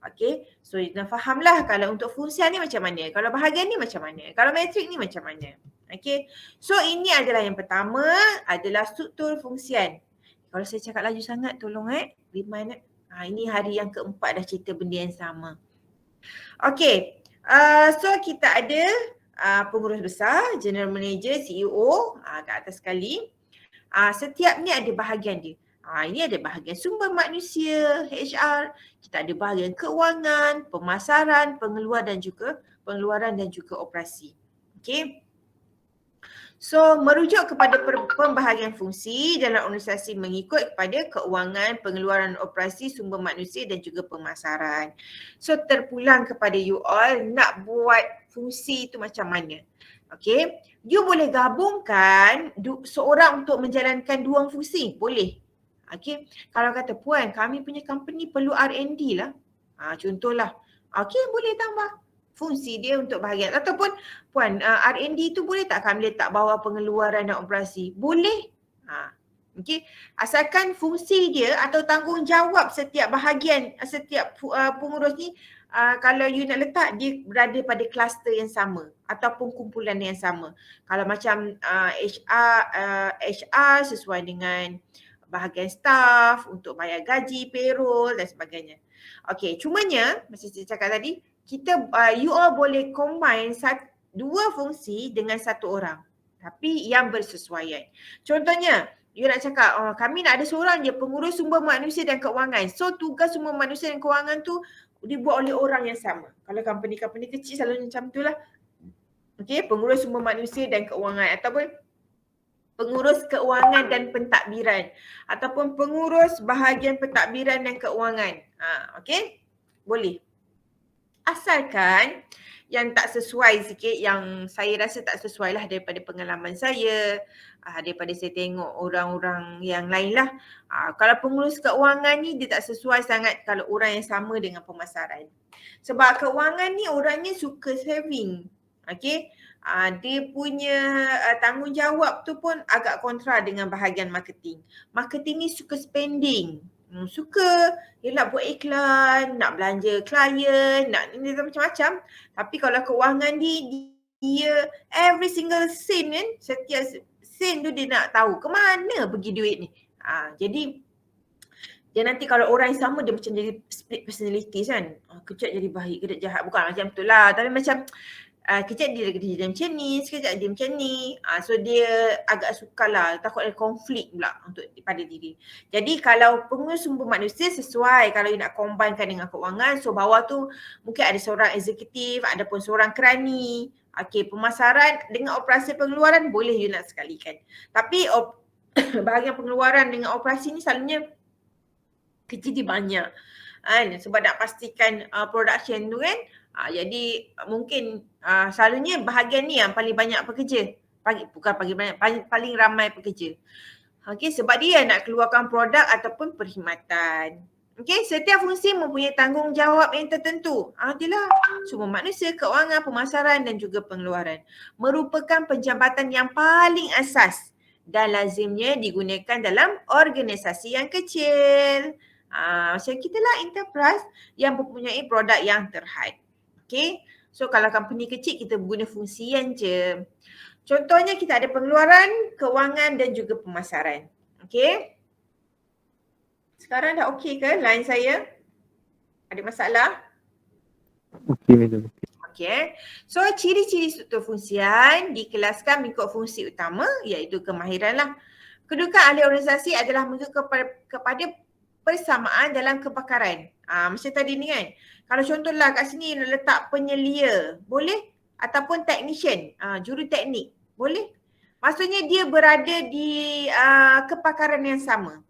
Okey, so kita fahamlah kalau untuk fungsian ni macam mana, kalau bahagian ni macam mana, kalau metrik ni macam mana. Okey, so ini adalah yang pertama adalah struktur fungsian. Kalau saya cakap laju sangat tolong remind. Ini hari yang keempat dah cerita benda yang sama. Okey, so kita ada pengurus besar, general manager, CEO kat atas sekali. Setiap ni ada bahagian dia. Ini ada bahagian sumber manusia, HR, kita ada bahagian keuangan, pemasaran, pengeluaran dan juga operasi. Okey. So merujuk kepada pembahagian fungsi dalam organisasi mengikut kepada keuangan, pengeluaran operasi, sumber manusia dan juga pemasaran. So terpulang kepada you all nak buat fungsi itu macam mana. Okay, you boleh gabungkan seorang untuk menjalankan 2 fungsi, boleh. Okay, kalau kata puan kami punya company perlu R&D lah. Contohlah, okay boleh tambah fungsi dia untuk bahagian. Ataupun puan R&D tu boleh tak kami letak bawah pengeluaran dan operasi? Boleh. Okay. Asalkan fungsi dia atau tanggungjawab setiap bahagian, setiap pengurus ni kalau you nak letak dia berada pada kluster yang sama ataupun kumpulan yang sama. Kalau macam HR sesuai dengan bahagian staff untuk bayar gaji, payroll dan sebagainya. Okay, cumanya macam saya cakap tadi, kita you all boleh combine 2 fungsi dengan 1 orang tapi yang bersesuaian. Contohnya, you nak cakap kami nak ada seorang je pengurus sumber manusia dan keuangan. So tugas sumber manusia dan keuangan tu dibuat oleh orang yang sama. Kalau company-company kecil selalu macam tu lah. Okay, pengurus sumber manusia dan keuangan ataupun pengurus keuangan dan pentadbiran ataupun pengurus bahagian pentadbiran dan keuangan. Okay, boleh. Asalkan yang tak sesuai sikit, yang saya rasa tak sesuai lah daripada pengalaman saya, daripada saya tengok orang-orang yang lain lah. Kalau pengurus keuangan ni dia tak sesuai sangat kalau orang yang sama dengan pemasaran. Sebab keuangan ni orangnya suka saving. Okay, dia punya tanggungjawab tu pun agak kontra dengan bahagian marketing. Marketing ni suka spending. Suka nak buat iklan, nak belanja klien, nak ini macam-macam. Tapi kalau keuangan dia every single scene kan, setiap sen tu dia nak tahu ke mana pergi duit ni. Jadi dia nanti kalau orang yang sama dia macam jadi split personalities kan. Kejap jadi baik, kejap jahat. Bukan macam tu lah. Tapi macam kejap dia macam ni, sekejap dia macam ni. So dia agak sukar lah. Takut ada konflik pula untuk pada diri. Jadi kalau pengurus sumber manusia sesuai kalau you nak combinekan dengan keuangan. So bawah tu mungkin ada seorang eksekutif, ada pun seorang kerani. Pemasaran dengan operasi pengeluaran boleh you nak sekalikan. Tapi bahagian pengeluaran dengan operasi ni selalunya kerja dia banyak sebab nak pastikan production tu kan. Jadi mungkin selalunya bahagian ni yang paling banyak pekerja. Paling ramai pekerja. Sebab dia nak keluarkan produk ataupun perkhidmatan. Setiap fungsi mempunyai tanggungjawab yang tertentu. Itulah sumber manusia, keuangan, pemasaran dan juga pengeluaran. Merupakan penjabatan yang paling asas dan lazimnya digunakan dalam organisasi yang kecil. Macam kita lah enterprise yang mempunyai produk yang terhad. So kalau company kecil kita guna fungsian je. Contohnya kita ada pengeluaran, keuangan dan juga pemasaran. Sekarang dah okey ke line saya? Ada masalah? Okey, madam. So ciri-ciri struktur fungsian dikelaskan mengikut fungsi utama iaitu kemahiran lah. Kedudukan ahli organisasi adalah mengikut kepada persamaan dalam kepakaran. Macam tadi ni kan. Kalau contohlah kat sini letak penyelia, boleh? Ataupun technician, juruteknik, boleh? Maksudnya dia berada di kepakaran yang sama.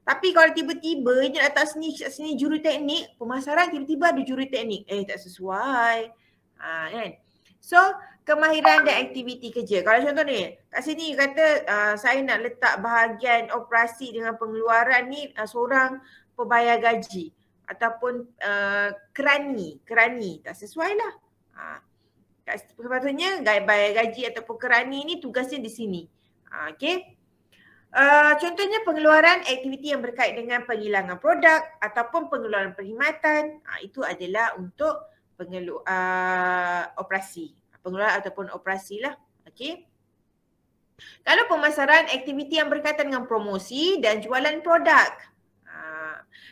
Tapi kalau tiba-tiba dia letak sini juruteknik, pemasaran tiba-tiba ada juruteknik. Tak sesuai. Kan? So kemahiran dan aktiviti kerja. Kalau contoh ni, kat sini kata saya nak letak bahagian operasi dengan pengeluaran ni seorang pembayar gaji ataupun kerani. Tak sesuai lah. Sepatutnya bayar gaji ataupun kerani ni tugasnya di sini. Contohnya pengeluaran aktiviti yang berkait dengan penghilangan produk ataupun pengeluaran perkhidmatan. Itu adalah untuk operasi. Pengeluaran ataupun operasi lah. Kalau pemasaran, aktiviti yang berkaitan dengan promosi dan jualan produk.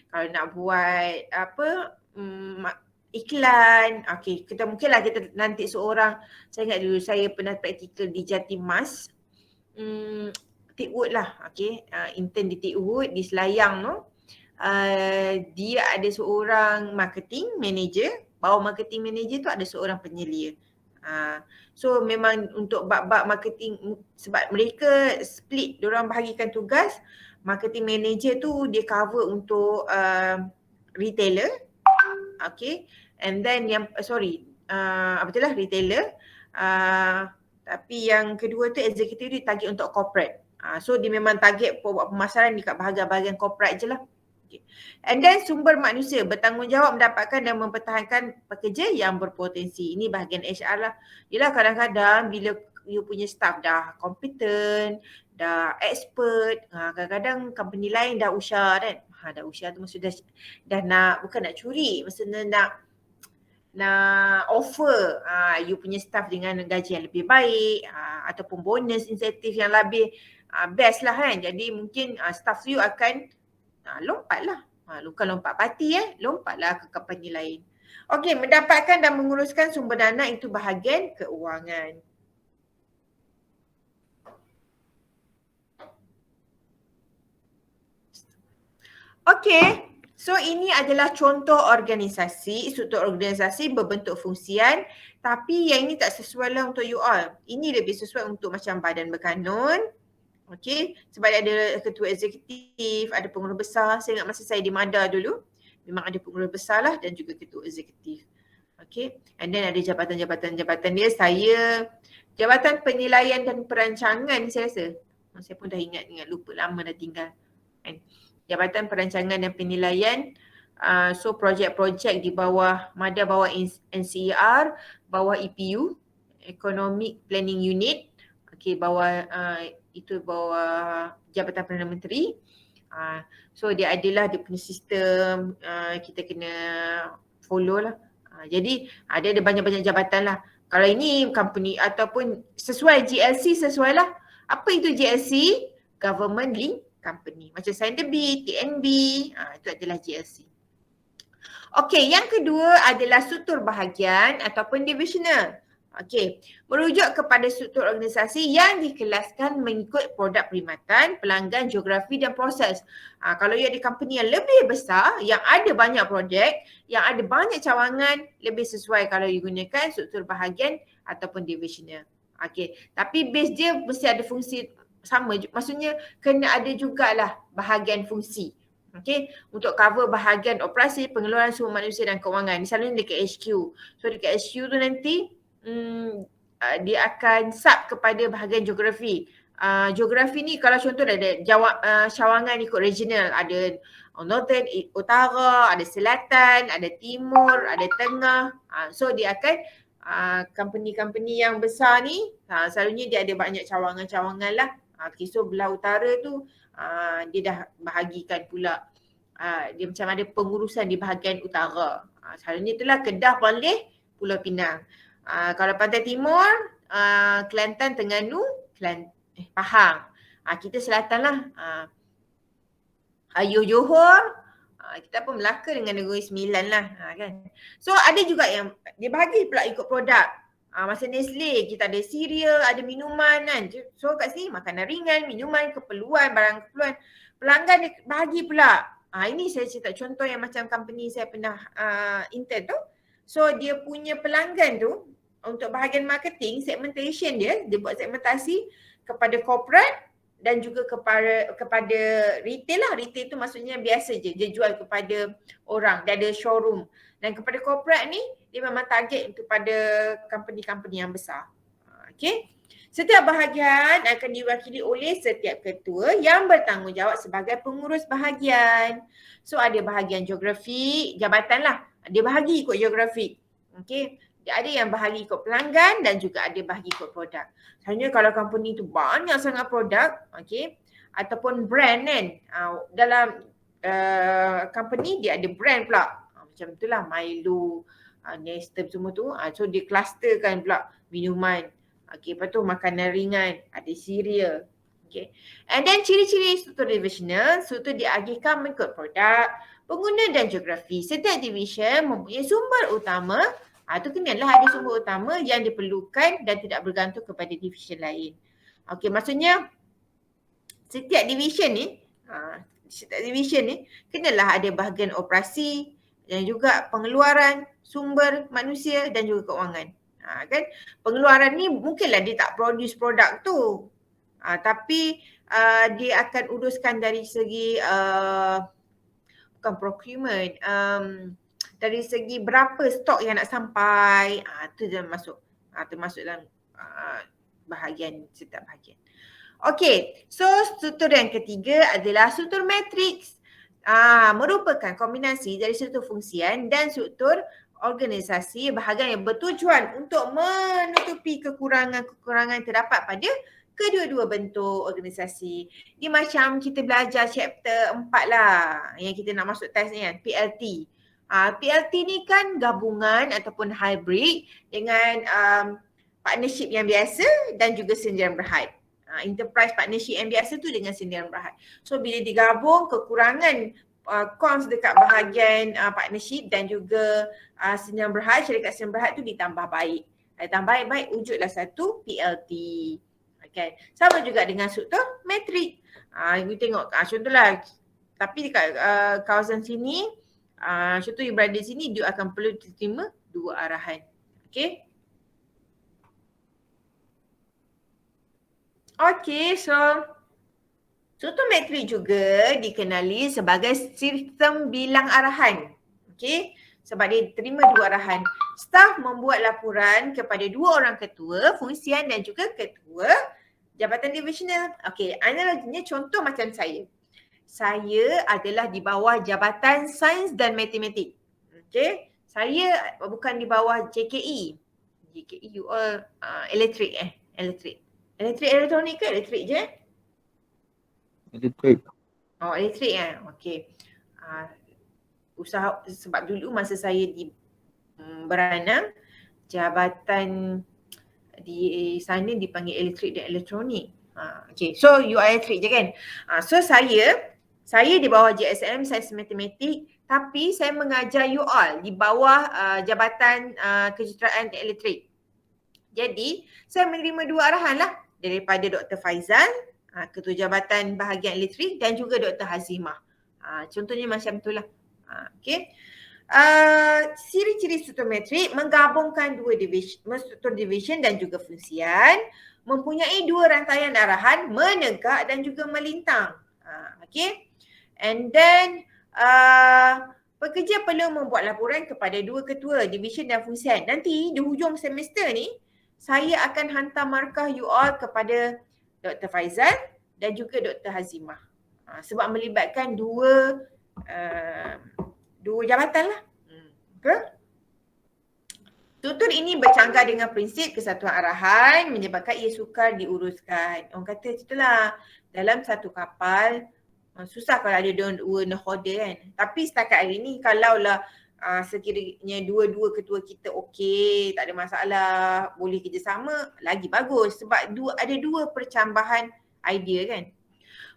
Kalau nak buat iklan, kita mungkinlah kita nanti seorang, saya ingat dulu saya pernah praktikal di Jatimas, Teakwood lah, intern di Teakwood di Selayang tu. Dia ada seorang marketing manager, bawah marketing manager tu ada seorang penyelia. So memang untuk bab-bab marketing, sebab mereka split, diorang bahagikan tugas. Marketing manager tu dia cover untuk retailer. And then yang retailer. Tapi yang kedua tu executive dia target untuk corporate. So dia memang target buat pemasaran dekat bahagian-bahagian corporate je lah. And then sumber manusia bertanggungjawab mendapatkan dan mempertahankan pekerja yang berpotensi. Ini bahagian HR lah. Yelah kadang-kadang bila you punya staff dah kompeten, dah expert, kadang-kadang company lain dah usyar kan. Dah usyar tu maksudnya dah nak, bukan nak curi, maksudnya nak offer you punya staff dengan gaji yang lebih baik ataupun bonus, insentif yang lebih best lah kan. Jadi mungkin staff you akan lompatlah. Bukan lompat parti lompatlah ke company lain. Mendapatkan dan menguruskan sumber dana itu bahagian keuangan. So ini adalah contoh organisasi, struktur organisasi berbentuk fungsian, tapi yang ini tak sesuai lah untuk you all. Ini lebih sesuai untuk macam badan berkanun. Sebab ada ketua eksekutif, ada pengurus besar. Saya ingat masa saya di MADA dulu, memang ada pengurus besar lah dan juga ketua eksekutif. And then ada jabatan-jabatan dia. Saya jabatan penilaian dan perancangan saya rasa. Saya pun dah ingat lupa, lama dah tinggal. Jabatan perancangan dan penilaian. So projek-projek di bawah MADA, bawah NCER, bawah EPU, Economic Planning Unit. Bawah Jabatan Perdana Menteri. So dia adalah dia punya sistem, kita kena follow lah. Jadi ada banyak-banyak jabatan lah. Kalau ini company ataupun sesuai GLC sesuai lah. Apa itu GLC? Government Link Company. Macam Sanderby, TNB, itu adalah GLC. Okey, yang kedua adalah struktur bahagian ataupun divisional. Okey, merujuk kepada struktur organisasi yang dikelaskan mengikut produk perkhidmatan, pelanggan, geografi dan proses. Kalau you ada company yang lebih besar, yang ada banyak projek, yang ada banyak cawangan, lebih sesuai kalau you gunakan struktur bahagian ataupun divisional. Okey, tapi base dia mesti ada fungsi sama. Maksudnya kena ada jugalah bahagian fungsi. Okey, untuk cover bahagian operasi, pengeluaran sumber manusia dan kewangan. Misalnya dekat HQ. So dekat HQ tu nanti dia akan sub kepada bahagian geografi. Geografi ni kalau contoh ada cawangan ikut regional, ada northern, utara, ada selatan, ada timur, ada tengah. So dia akan company-company yang besar ni selalunya dia ada banyak cawangan-cawangan lah. Okay, so belah utara tu dia dah bahagikan pula. Dia macam ada pengurusan di bahagian utara. Selalunya itulah Kedah, Perlis, Pulau Pinang. Kalau Pantai Timur, Kelantan, Terengganu, Pahang. Kita selatan lah. Ayuh, Johor, kita pun Melaka dengan Negeri Sembilan lah. Kan? So ada juga yang dia bahagi pula ikut produk. Masa Nestle kita ada cereal, ada minuman kan. So kat sini makanan ringan, minuman, keperluan, barang keperluan. Pelanggan dia bahagi pula. Ini saya cerita contoh yang macam company saya pernah intern tu. So dia punya pelanggan tu untuk bahagian marketing, segmentation dia buat segmentasi kepada corporate dan juga kepada retail lah. Retail tu maksudnya biasa je, dia jual kepada orang, dia ada showroom. Dan kepada corporate ni, dia memang target kepada company-company yang besar. Okay. Setiap bahagian akan diwakili oleh setiap ketua yang bertanggungjawab sebagai pengurus bahagian. So ada bahagian geografi, jabatan lah. Dia bahagi ikut geografi. Okay. Dia ada yang bahagi ikut pelanggan dan juga ada bahagi ikut produk. Sebenarnya kalau company tu banyak sangat produk, okay, ataupun brand kan. Dalam company dia ada brand pula. Macam itulah Milo, Nestem semua tu. So dia clusterkan pula minuman. Okay, lepas tu makanan ringan, ada cereal. Okay. And then ciri-ciri struktur divisional, struktur diagihkan mengikut produk, pengguna dan geografi. Setiap division mempunyai sumber utama. Itu kenalah ada sumber utama yang diperlukan dan tidak bergantung kepada division lain. Okay, maksudnya setiap division ni kenalah ada bahagian operasi dan juga pengeluaran, sumber manusia dan juga keuangan. Kan pengeluaran ni mungkinlah dia tak produce produk tu. Tapi dia akan uruskan dari segi bukan procurement, dari segi berapa stok yang nak sampai, tu termasuk dalam bahagian setiap bahagian. Okey, so struktur yang ketiga adalah struktur matriks. Merupakan kombinasi dari struktur fungsian dan struktur organisasi bahagian yang bertujuan untuk menutupi kekurangan-kekurangan terdapat pada kedua-dua bentuk organisasi. Dia macam kita belajar chapter 4 lah yang kita nak masuk test ni kan, PLT. PLT ni kan gabungan ataupun hybrid dengan partnership yang biasa dan juga sendirian berhad. Enterprise partnership yang biasa tu dengan sendirian berhad. So bila digabung kekurangan cons dekat bahagian partnership dan juga sendirian berhad, syarikat sendirian berhad tu ditambah baik. Ditambah baik wujudlah satu PLT. Okay. Sama juga dengan struktur metrik. You tengok contohlah, tapi dekat kawasan sini, contoh you berada di sini, dia akan perlu diterima dua arahan. Okay. Okay, so struktur metrik juga dikenali sebagai sistem bilang arahan. Okay, sebab dia terima dua arahan. Staf membuat laporan kepada dua orang ketua fungsian dan juga ketua jabatan divisional. Okay, analoginya contoh macam saya. Saya adalah di bawah Jabatan Sains dan Matematik. Okay, saya bukan di bawah JKE. JKE you all elektrik. Elektronik ke elektrik je? Elektrik. Oh, elektrik kan? Okey. Usaha sebab dulu masa saya di beranang, jabatan di sana dipanggil elektrik dan elektronik. Okay, so you are elektrik je kan? So saya di bawah JSM, saya matematik, tapi saya mengajar you all di bawah Jabatan Kejuruteraan Elektrik. Jadi, saya menerima 2 arahan lah daripada Dr. Faizal, Ketua Jabatan Bahagian Elektrik, dan juga Dr. Hazimah. Contohnya macam itulah. Okay. Ciri-ciri struktur metrik menggabungkan struktur division dan juga fungsian, mempunyai 2 rantaian arahan menegak dan juga melintang. Okay. And then pekerja perlu membuat laporan kepada 2 ketua division dan fungsian. Nanti di hujung semester ni saya akan hantar markah you all kepada Dr. Faizal dan juga Dr. Hazimah. Sebab melibatkan dua jabatan lah. Struktur ini bercanggah dengan prinsip kesatuan arahan menyebabkan ia sukar diuruskan. Orang kata itulah, dalam satu kapal susah kalau ada dua nahoda kan. Tapi setakat hari ni kalaulah sekiranya dua-dua ketua kita okey, tak ada masalah, boleh kerjasama, lagi bagus sebab ada 2 percambahan idea kan.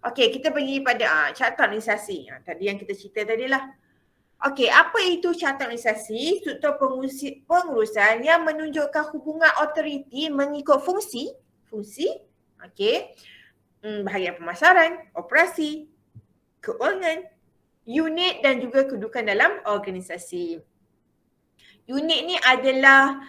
Okey, kita pergi pada carta organisasi. Tadi yang kita cerita tadi lah. Okey, apa itu carta organisasi? Struktur pengurusan yang menunjukkan hubungan autoriti mengikut fungsi, okey, bahagian pemasaran, operasi, keuangan, unit dan juga kedudukan dalam organisasi. Unit ni adalah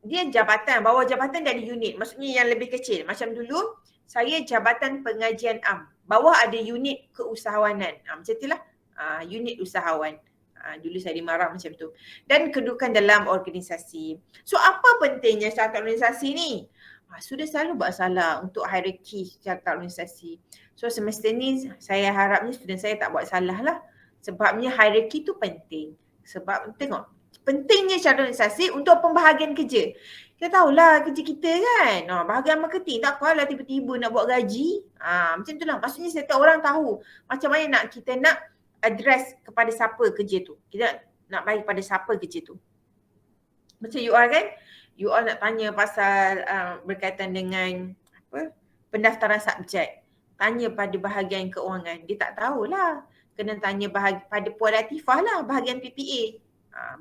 dia jabatan, bawah jabatan dari unit. Maksudnya yang lebih kecil. Macam dulu saya Jabatan Pengajian Am. Bawah ada unit keusahawanan. Macam itulah. Unit usahawan. Dulu saya dimarah macam tu. Dan kedudukan dalam organisasi. So apa pentingnya carta organisasi ni? Sudah selalu buat salah untuk hierarki carta organisasi. So semester ni saya harapnya student saya tak buat salah lah. Sebabnya hierarki tu penting. Sebab tengok, pentingnya carta organisasi untuk pembahagian kerja. Kita tahulah kerja kita kan. Bahagian marketing tak apalah tiba-tiba nak buat gaji. Macam tu lah. Maksudnya setiap orang tahu macam mana kita nak address kepada siapa kerja tu. Kita nak bagi pada siapa kerja tu. Macam you all kan. You all nak tanya pasal berkaitan dengan pendaftaran subjek. Tanya pada bahagian keuangan. Dia tak tahulah. Kena tanya pada Puan Latifah lah, bahagian PPA.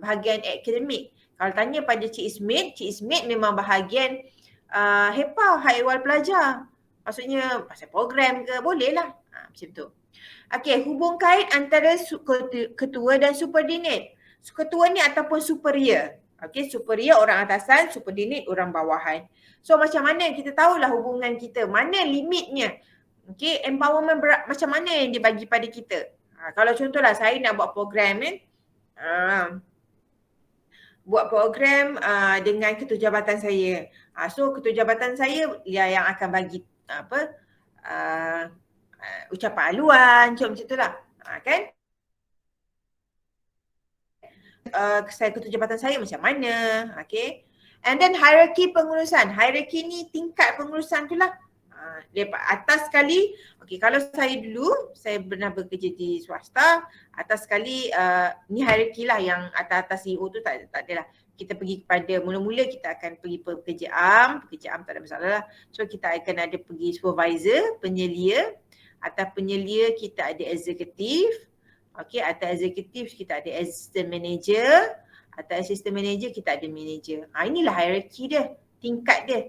Bahagian akademik. Kalau tanya pada Cik Ismit memang bahagian HEPA, Hak Ehwal Pelajar. Maksudnya pasal program ke, boleh lah. Macam tu. Okey, hubung kait antara ketua dan subordinate. Ketua ni ataupun superior. Okey, superior orang atasan, subordinate orang bawahan. So macam mana kita tahulah hubungan kita, mana limitnya. Okey, empowerment macam mana yang dibagi pada kita. Kalau contohlah saya nak buat program kan. Buat program dengan ketua jabatan saya. So ketua jabatan saya yang akan bagi ucapan haluan, macam itulah. Kan? Saya ketua jabatan saya macam mana, okay. And then hierarki pengurusan. Hierarki ni tingkat pengurusan tu lah. Daripada atas sekali, okay, kalau saya dulu, saya pernah bekerja di swasta, atas sekali, ni hierarki lah yang atas-atas CEO tu tak adalah. Kita pergi kepada, mula-mula kita akan pergi pekerja AM tak ada masalah lah. So kita akan ada pergi supervisor, penyelia, atas penyelia kita ada eksekutif, okay, atas eksekutif kita ada assistant manager, atas assistant manager kita ada manager. Inilah hierarki dia, tingkat dia.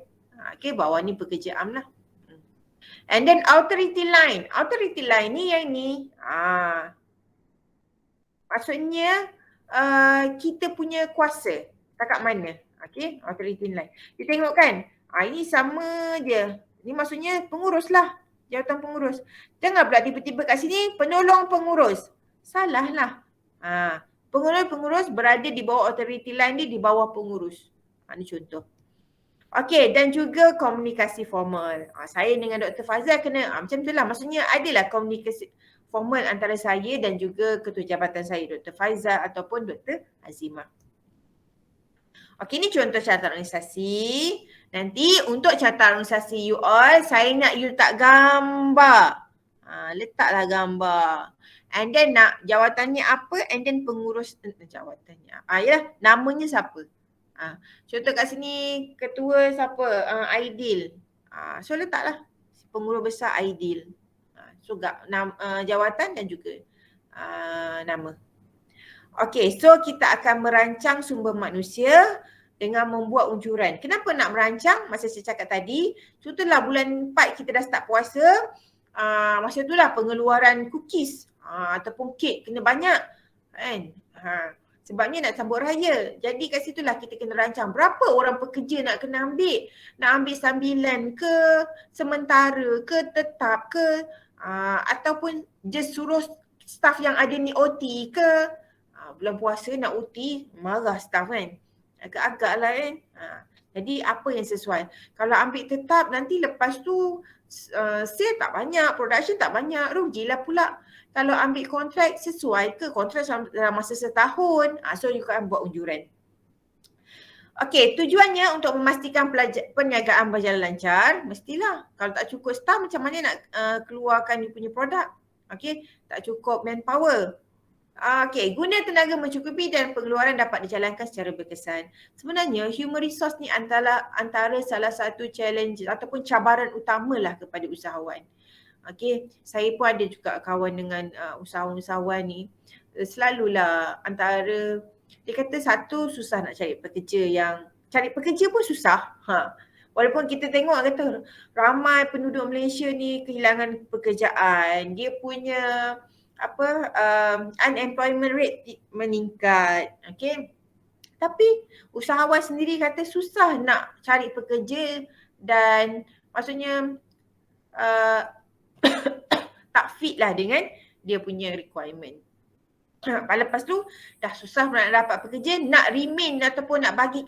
Okay, bawah ni pekerja AM lah. And then authority line. Authority line ni yang ni. Maksudnya kita punya kuasa. Kat mana? Okay, authority line. Dia tengok kan? Ini sama je. Ni maksudnya pengurus lah. Jawatan pengurus. Jangan pula tiba-tiba kat sini penolong pengurus. Salah lah. Pengurus berada di bawah authority line dia, di bawah pengurus. Ini contoh. Okey, dan juga komunikasi formal. Saya dengan Dr. Fazal kena macam itulah. Maksudnya adalah komunikasi formal antara saya dan juga ketua jabatan saya, Dr. Faizal ataupun Dr. Hazimah. Okey, ni contoh carta organisasi. Nanti untuk carta organisasi you all, saya nak you letak gambar. Letaklah gambar. And then nak jawatannya apa, and then pengurus jawatannya. Yalah, namanya siapa. Contoh kat sini ketua siapa? Aidil. So letaklah pengurus besar Aidil. So jawatan dan juga nama. Okey, so kita akan merancang sumber manusia dengan membuat unjuran. Kenapa nak merancang? Masa saya cakap tadi, contohlah bulan 4 kita dah start puasa, masa itulah pengeluaran cookies ataupun kek kena banyak kan. Sebabnya nak sambut raya. Jadi kat situlah kita kena rancang berapa orang pekerja nak kena ambil. Nak ambil sambilan ke, sementara ke, tetap ke, ataupun just suruh staff yang ada ni OT ke. Bulan puasa nak OT, marah staff kan. Agak-agak lah kan. Jadi apa yang sesuai. Kalau ambil tetap nanti lepas tu sale tak banyak, production tak banyak, rugilah pula. Kalau ambil kontrak sesuai ke kontrak dalam masa setahun, so you akan buat unjuran. Okey, tujuannya untuk memastikan perniagaan berjalan lancar, mestilah kalau tak cukup staff macam mana nak keluarkan you punya produk. Okey, tak cukup manpower. Okey, guna tenaga mencukupi dan pengeluaran dapat dijalankan secara berkesan. Sebenarnya human resource ni antara salah satu challenge ataupun cabaran utamalah kepada usahawan. Okey, saya pun ada juga kawan dengan usahawan-usahawan ni. Selalulah antara, dia kata satu, susah nak cari pekerja pun susah. Walaupun kita tengok kata ramai penduduk Malaysia ni kehilangan pekerjaan, dia punya unemployment rate meningkat. Okay. Tapi usahawan sendiri kata susah nak cari pekerja dan maksudnya tak fit lah dengan dia punya requirement. Lepas tu dah susah nak dapat pekerja, nak remain ataupun nak bagi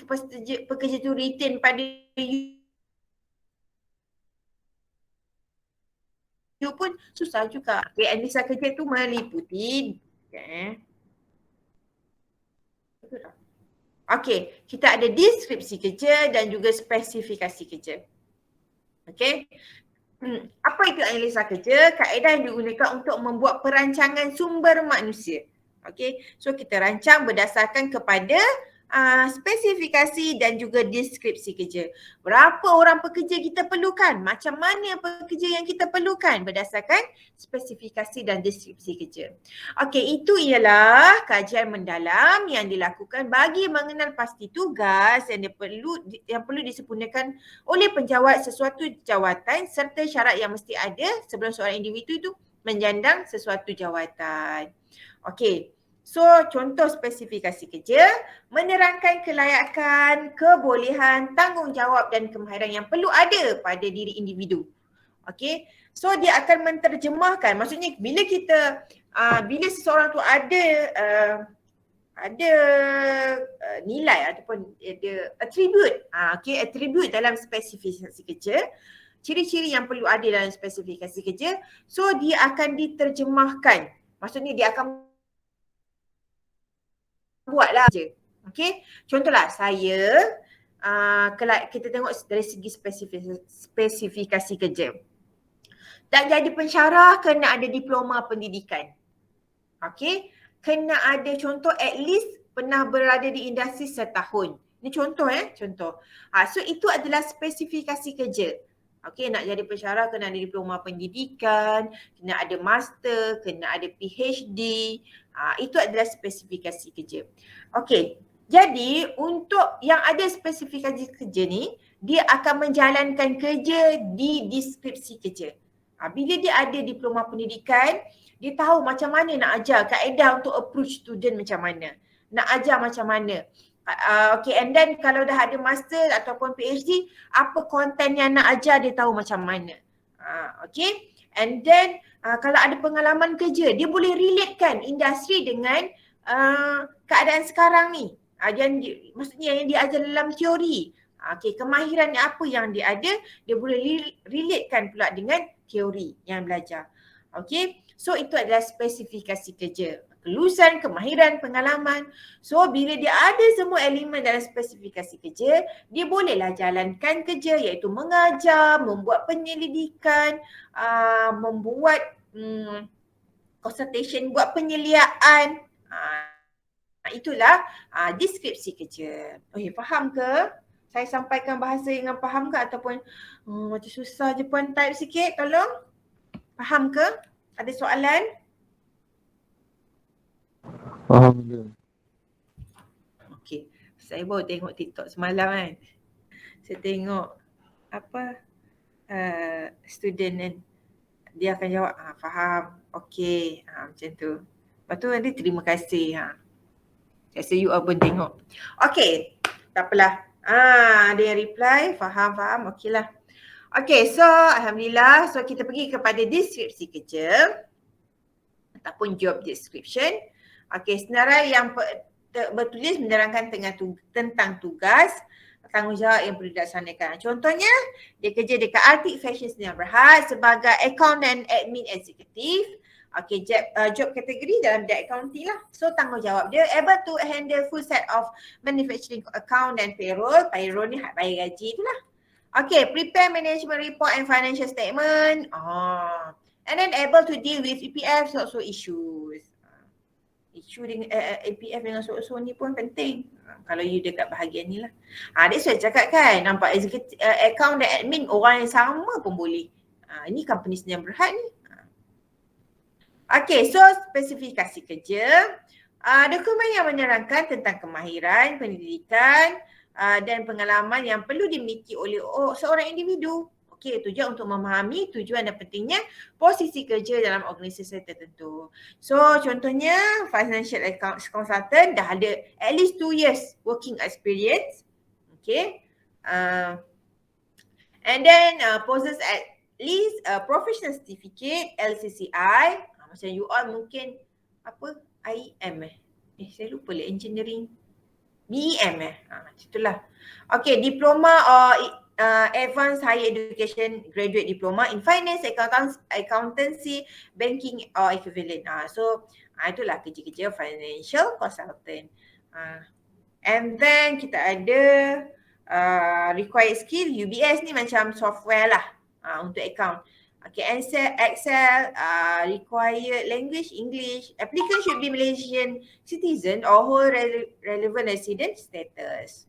pekerja tu retain pada you pun susah juga. Okay, analisa kerja tu meliputi Okey, kita ada deskripsi kerja dan juga spesifikasi kerja. Okey. Apa itu analisa kerja? Kaedah yang digunakan untuk membuat perancangan sumber manusia. Okey. So kita rancang berdasarkan kepada spesifikasi dan juga deskripsi kerja. Berapa orang pekerja kita perlukan? Macam mana pekerja yang kita perlukan berdasarkan spesifikasi dan deskripsi kerja. Okey, itu ialah kajian mendalam yang dilakukan bagi mengenal pasti tugas yang perlu disempurnakan oleh penjawat sesuatu jawatan serta syarat yang mesti ada sebelum seorang individu itu menjandang sesuatu jawatan. Okey. So, contoh spesifikasi kerja, menerangkan kelayakan, kebolehan, tanggungjawab dan kemahiran yang perlu ada pada diri individu. Okay, so dia akan menterjemahkan, maksudnya bila seseorang tu ada nilai ataupun ada attribute, attribute dalam spesifikasi kerja, ciri-ciri yang perlu ada dalam spesifikasi kerja, so dia akan diterjemahkan, maksudnya dia akan buatlah je. Okey. Contohlah saya kita tengok dari segi spesifikasi kerja. Tak jadi pensyarah kena ada diploma pendidikan. Okey. Kena ada contoh at least pernah berada di industri setahun. Ini contoh contoh. So itu adalah spesifikasi kerja. Okey, nak jadi pensyarah kena ada diploma pendidikan, kena ada master, kena ada PhD. Itu adalah spesifikasi kerja. Okey, jadi untuk yang ada spesifikasi kerja ni, dia akan menjalankan kerja di deskripsi kerja. Bila dia ada diploma pendidikan, dia tahu macam mana nak ajar, kaedah untuk approach student macam mana, nak ajar macam mana. Okay, and then kalau dah ada master ataupun PhD, apa konten yang nak ajar dia tahu macam mana. Okay, and then kalau ada pengalaman kerja, dia boleh relatekan industri dengan keadaan sekarang ni. Maksudnya yang dia ajar dalam teori. Okay, kemahiran apa yang dia ada, dia boleh relatekan pula dengan teori yang belajar. Okay, so itu adalah spesifikasi kerja. Kelulusan, kemahiran, pengalaman. So bila dia ada semua elemen dalam spesifikasi kerja, dia bolehlah jalankan kerja iaitu mengajar, membuat penyelidikan, membuat consultation, buat penyeliaan. Itulah deskripsi kerja. Okay, faham ke? Saya sampaikan bahasa yang faham ke ataupun macam susah je puan, type sikit tolong. Faham ke? Ada soalan? Faham je. Okey. Saya baru tengok TikTok semalam kan. Saya tengok student kan. Dia akan jawab, faham. Okey. Macam tu. Lepas tu nanti terima kasih. Saya rasa you all pun tengok. Okey. Tak apalah. Ada yang reply. Faham. Okey lah. Okey. So Alhamdulillah. So kita pergi kepada deskripsi kerja. Ataupun job description. Okey. Senarai yang bertulis menerangkan tentang tugas, tanggungjawab yang perlu dilaksanakan. Contohnya, dia kerja dekat Arctic Fashion Sdn Bhd sebagai account dan admin executive. Okay, job kategori dalam bidang accounting lah. So tanggungjawab dia able to handle full set of manufacturing account dan payroll. Payroll ni hak bayar gaji tu lah. Okay, prepare management report and financial statement. And then able to deal with EPF so issues. Isu dengan APF dengan so ni pun penting. Kalau you dekat bahagian ni lah. Dia saya cakap kan, nampak account dan admin orang yang sama pun boleh. Ini company Sdn Bhd ni. Okay, so spesifikasi kerja. Dokumen yang menerangkan tentang kemahiran, pendidikan dan pengalaman yang perlu dimiliki oleh seorang individu. Okey, tujuan untuk memahami tujuan dan pentingnya posisi kerja dalam organisasi tertentu. So, contohnya financial accounts consultant dah ada at least 2 years working experience. Okay. And then possess at least a professional certificate, LCCI. Macam you all mungkin IEM saya lupa lah, engineering. BEM macam itulah. Okay, diploma or advanced higher education graduate diploma in finance, accountancy, banking or equivalent. So itulah kerja-kerja financial consultant. And then kita ada required skill UBS ni macam software lah untuk account. Okay, Excel, required language English. Applicant should be Malaysian citizen or hold relevant resident status.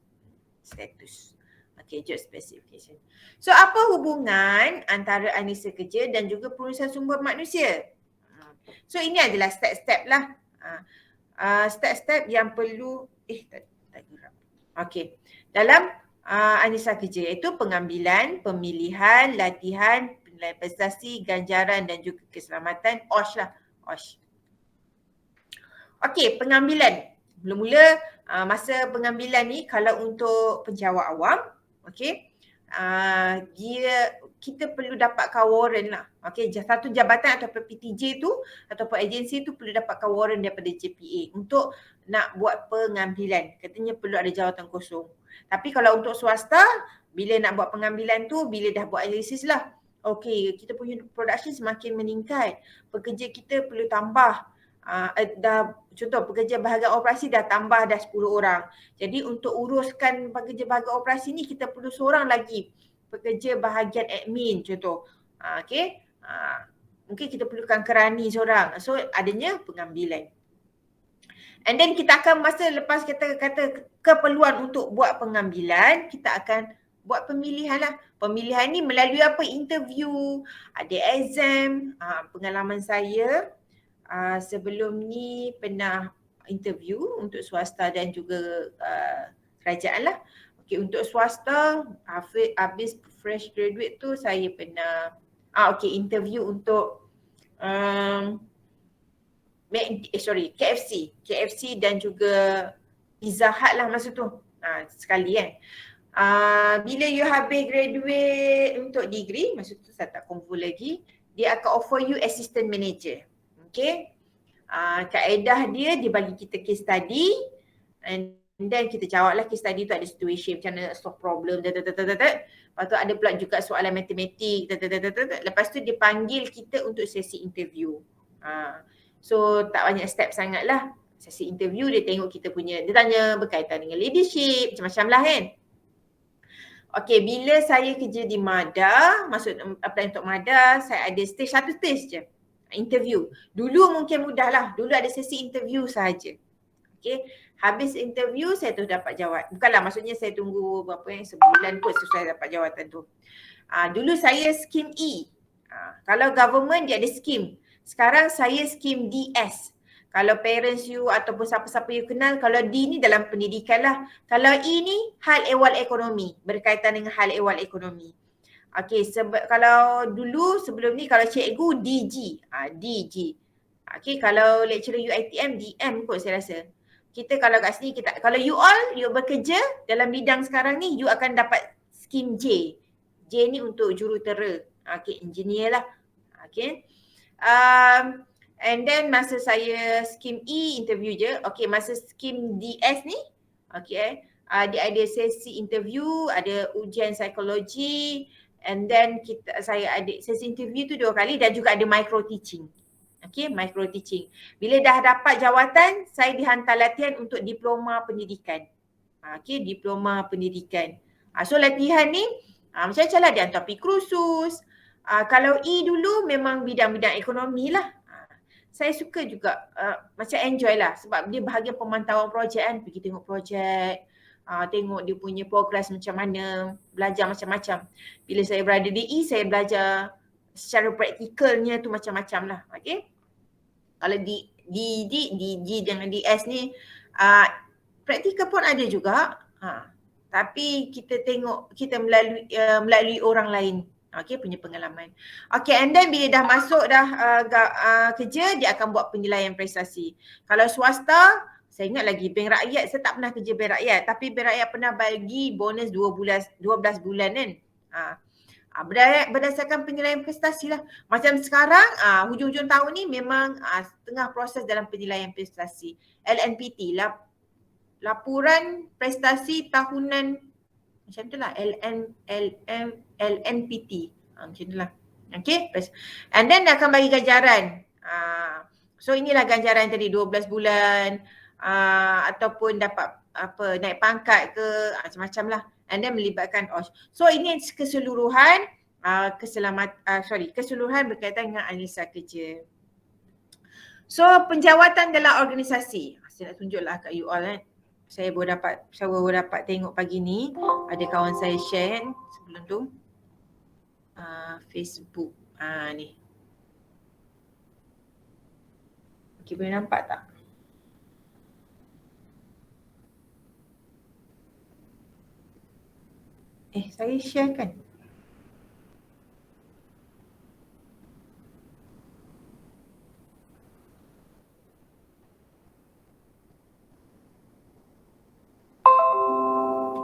Okay, job specification. So apa hubungan antara Anissa kerja dan juga perusahaan sumber manusia? So ini adalah step-step lah. Step-step yang perlu tak gerak. Okay. Dalam Anissa kerja iaitu pengambilan, pemilihan, latihan, penilaian prestasi, ganjaran dan juga keselamatan. OSH lah. OSH. Okay, pengambilan. Mula-mula masa pengambilan ni kalau untuk penjawat awam, okay, kita perlu dapatkan warrant lah. Okay, satu jabatan ataupun PTJ tu ataupun agensi tu perlu dapatkan warrant daripada JPA untuk nak buat pengambilan. Katanya perlu ada jawatan kosong. Tapi kalau untuk swasta, bila nak buat pengambilan tu, bila dah buat analisis lah. Okay, kita punya production semakin meningkat. Pekerja kita perlu tambah. Contoh pekerja bahagian operasi dah tambah dah 10 orang. Jadi untuk uruskan pekerja bahagian operasi ni kita perlu seorang lagi pekerja bahagian admin contoh. Okay. Mungkin kita perlukan kerani seorang. So adanya pengambilan. And then kita akan masa lepas kita kata keperluan untuk buat pengambilan, kita akan buat pemilihan lah. Pemilihan ni melalui apa? Interview, ada exam. Pengalaman saya sebelum ni pernah interview untuk swasta dan juga kerajaan lah. Okay, untuk swasta habis fresh graduate tu saya pernah interview untuk KFC dan juga Pizza Hut lah masa tu. Sekali kan. Bila you habis graduate untuk degree, masa tu saya tak convo lagi, dia akan offer you assistant manager. Okay. Kaedah dia bagi kita case study and then kita jawablah case study tu ada situation macam mana solve problem. Lepas tu ada pula juga soalan matematik. Lepas tu dia panggil kita untuk sesi interview. So tak banyak step sangat lah. Sesi interview dia tengok kita punya, dia tanya berkaitan dengan leadership, macam-macam lah kan. Okay, bila saya kerja di MADA, maksud apply untuk MADA, saya ada satu stage je. Interview. Dulu mungkin mudah lah. Dulu ada sesi interview sahaja. Okay. Habis interview saya terus dapat jawatan. Bukanlah maksudnya saya tunggu sebulan kot saya dapat jawatan tu. Dulu saya skim E. Kalau government dia ada skim. Sekarang saya skim DS. Kalau parents you ataupun siapa-siapa you kenal, kalau D ni dalam pendidikan lah. Kalau E ni hal ehwal ekonomi, berkaitan dengan hal ehwal ekonomi. Okey, kalau dulu sebelum ni kalau cikgu DG. DG. Okey, kalau lecturer UiTM DM kot saya rasa. Kita kalau kat sini kalau you all you bekerja dalam bidang sekarang ni, you akan dapat skim J. J ni untuk jurutera. Okey, engineer lah. Okey. And then masa saya skim E interview je. Okey, masa skim DS ni, okey, dia ada sesi interview, ada ujian psikologi, and then saya ada sesi interview tu 2 kali dan juga ada micro teaching. Okey, micro teaching. Bila dah dapat jawatan, saya dihantar latihan untuk diploma pendidikan. Okey, diploma pendidikan. So latihan ni macam-macam lah, dia hantar pergi kursus. Kalau E dulu memang bidang-bidang ekonomi lah. Saya suka juga macam enjoy lah sebab dia bahagian pemantauan projek kan, pergi tengok projek, tengok dia punya progress macam mana, belajar macam-macam. Bila saya berada di E, saya belajar secara praktikalnya tu macam-macam lah. Okay. Kalau di G dengan DS ni praktikal pun ada juga, tapi kita tengok kita melalui orang lain. Okay, punya pengalaman. Okay, and then bila dah masuk kerja, dia akan buat penilaian prestasi. Kalau swasta, saya ingat lagi bank rakyat, saya tak pernah kerja bank rakyat, tapi bank rakyat pernah bagi bonus 12 bulan kan. Berdasarkan penilaian prestasi lah. Macam sekarang, hujung-hujung tahun ni memang tengah proses dalam penilaian prestasi. LNPT, laporan prestasi tahunan, macam tu lah, LNPT. Macam tu lah. Okay. And then dia akan bagi ganjaran. So inilah ganjaran tadi 12 bulan ataupun dapat naik pangkat ke, macam-macam lah. And then melibatkan OSH. So ini keseluruhan keseluruhan berkaitan dengan analisa kerja. So penjawatan dalam organisasi. Saya nak tunjuklah kat you all kan. Saya baru dapat tengok pagi ni, ada kawan saya share kan sebelum tu, Facebook ni. Okay, boleh nampak tak? Saya share kan?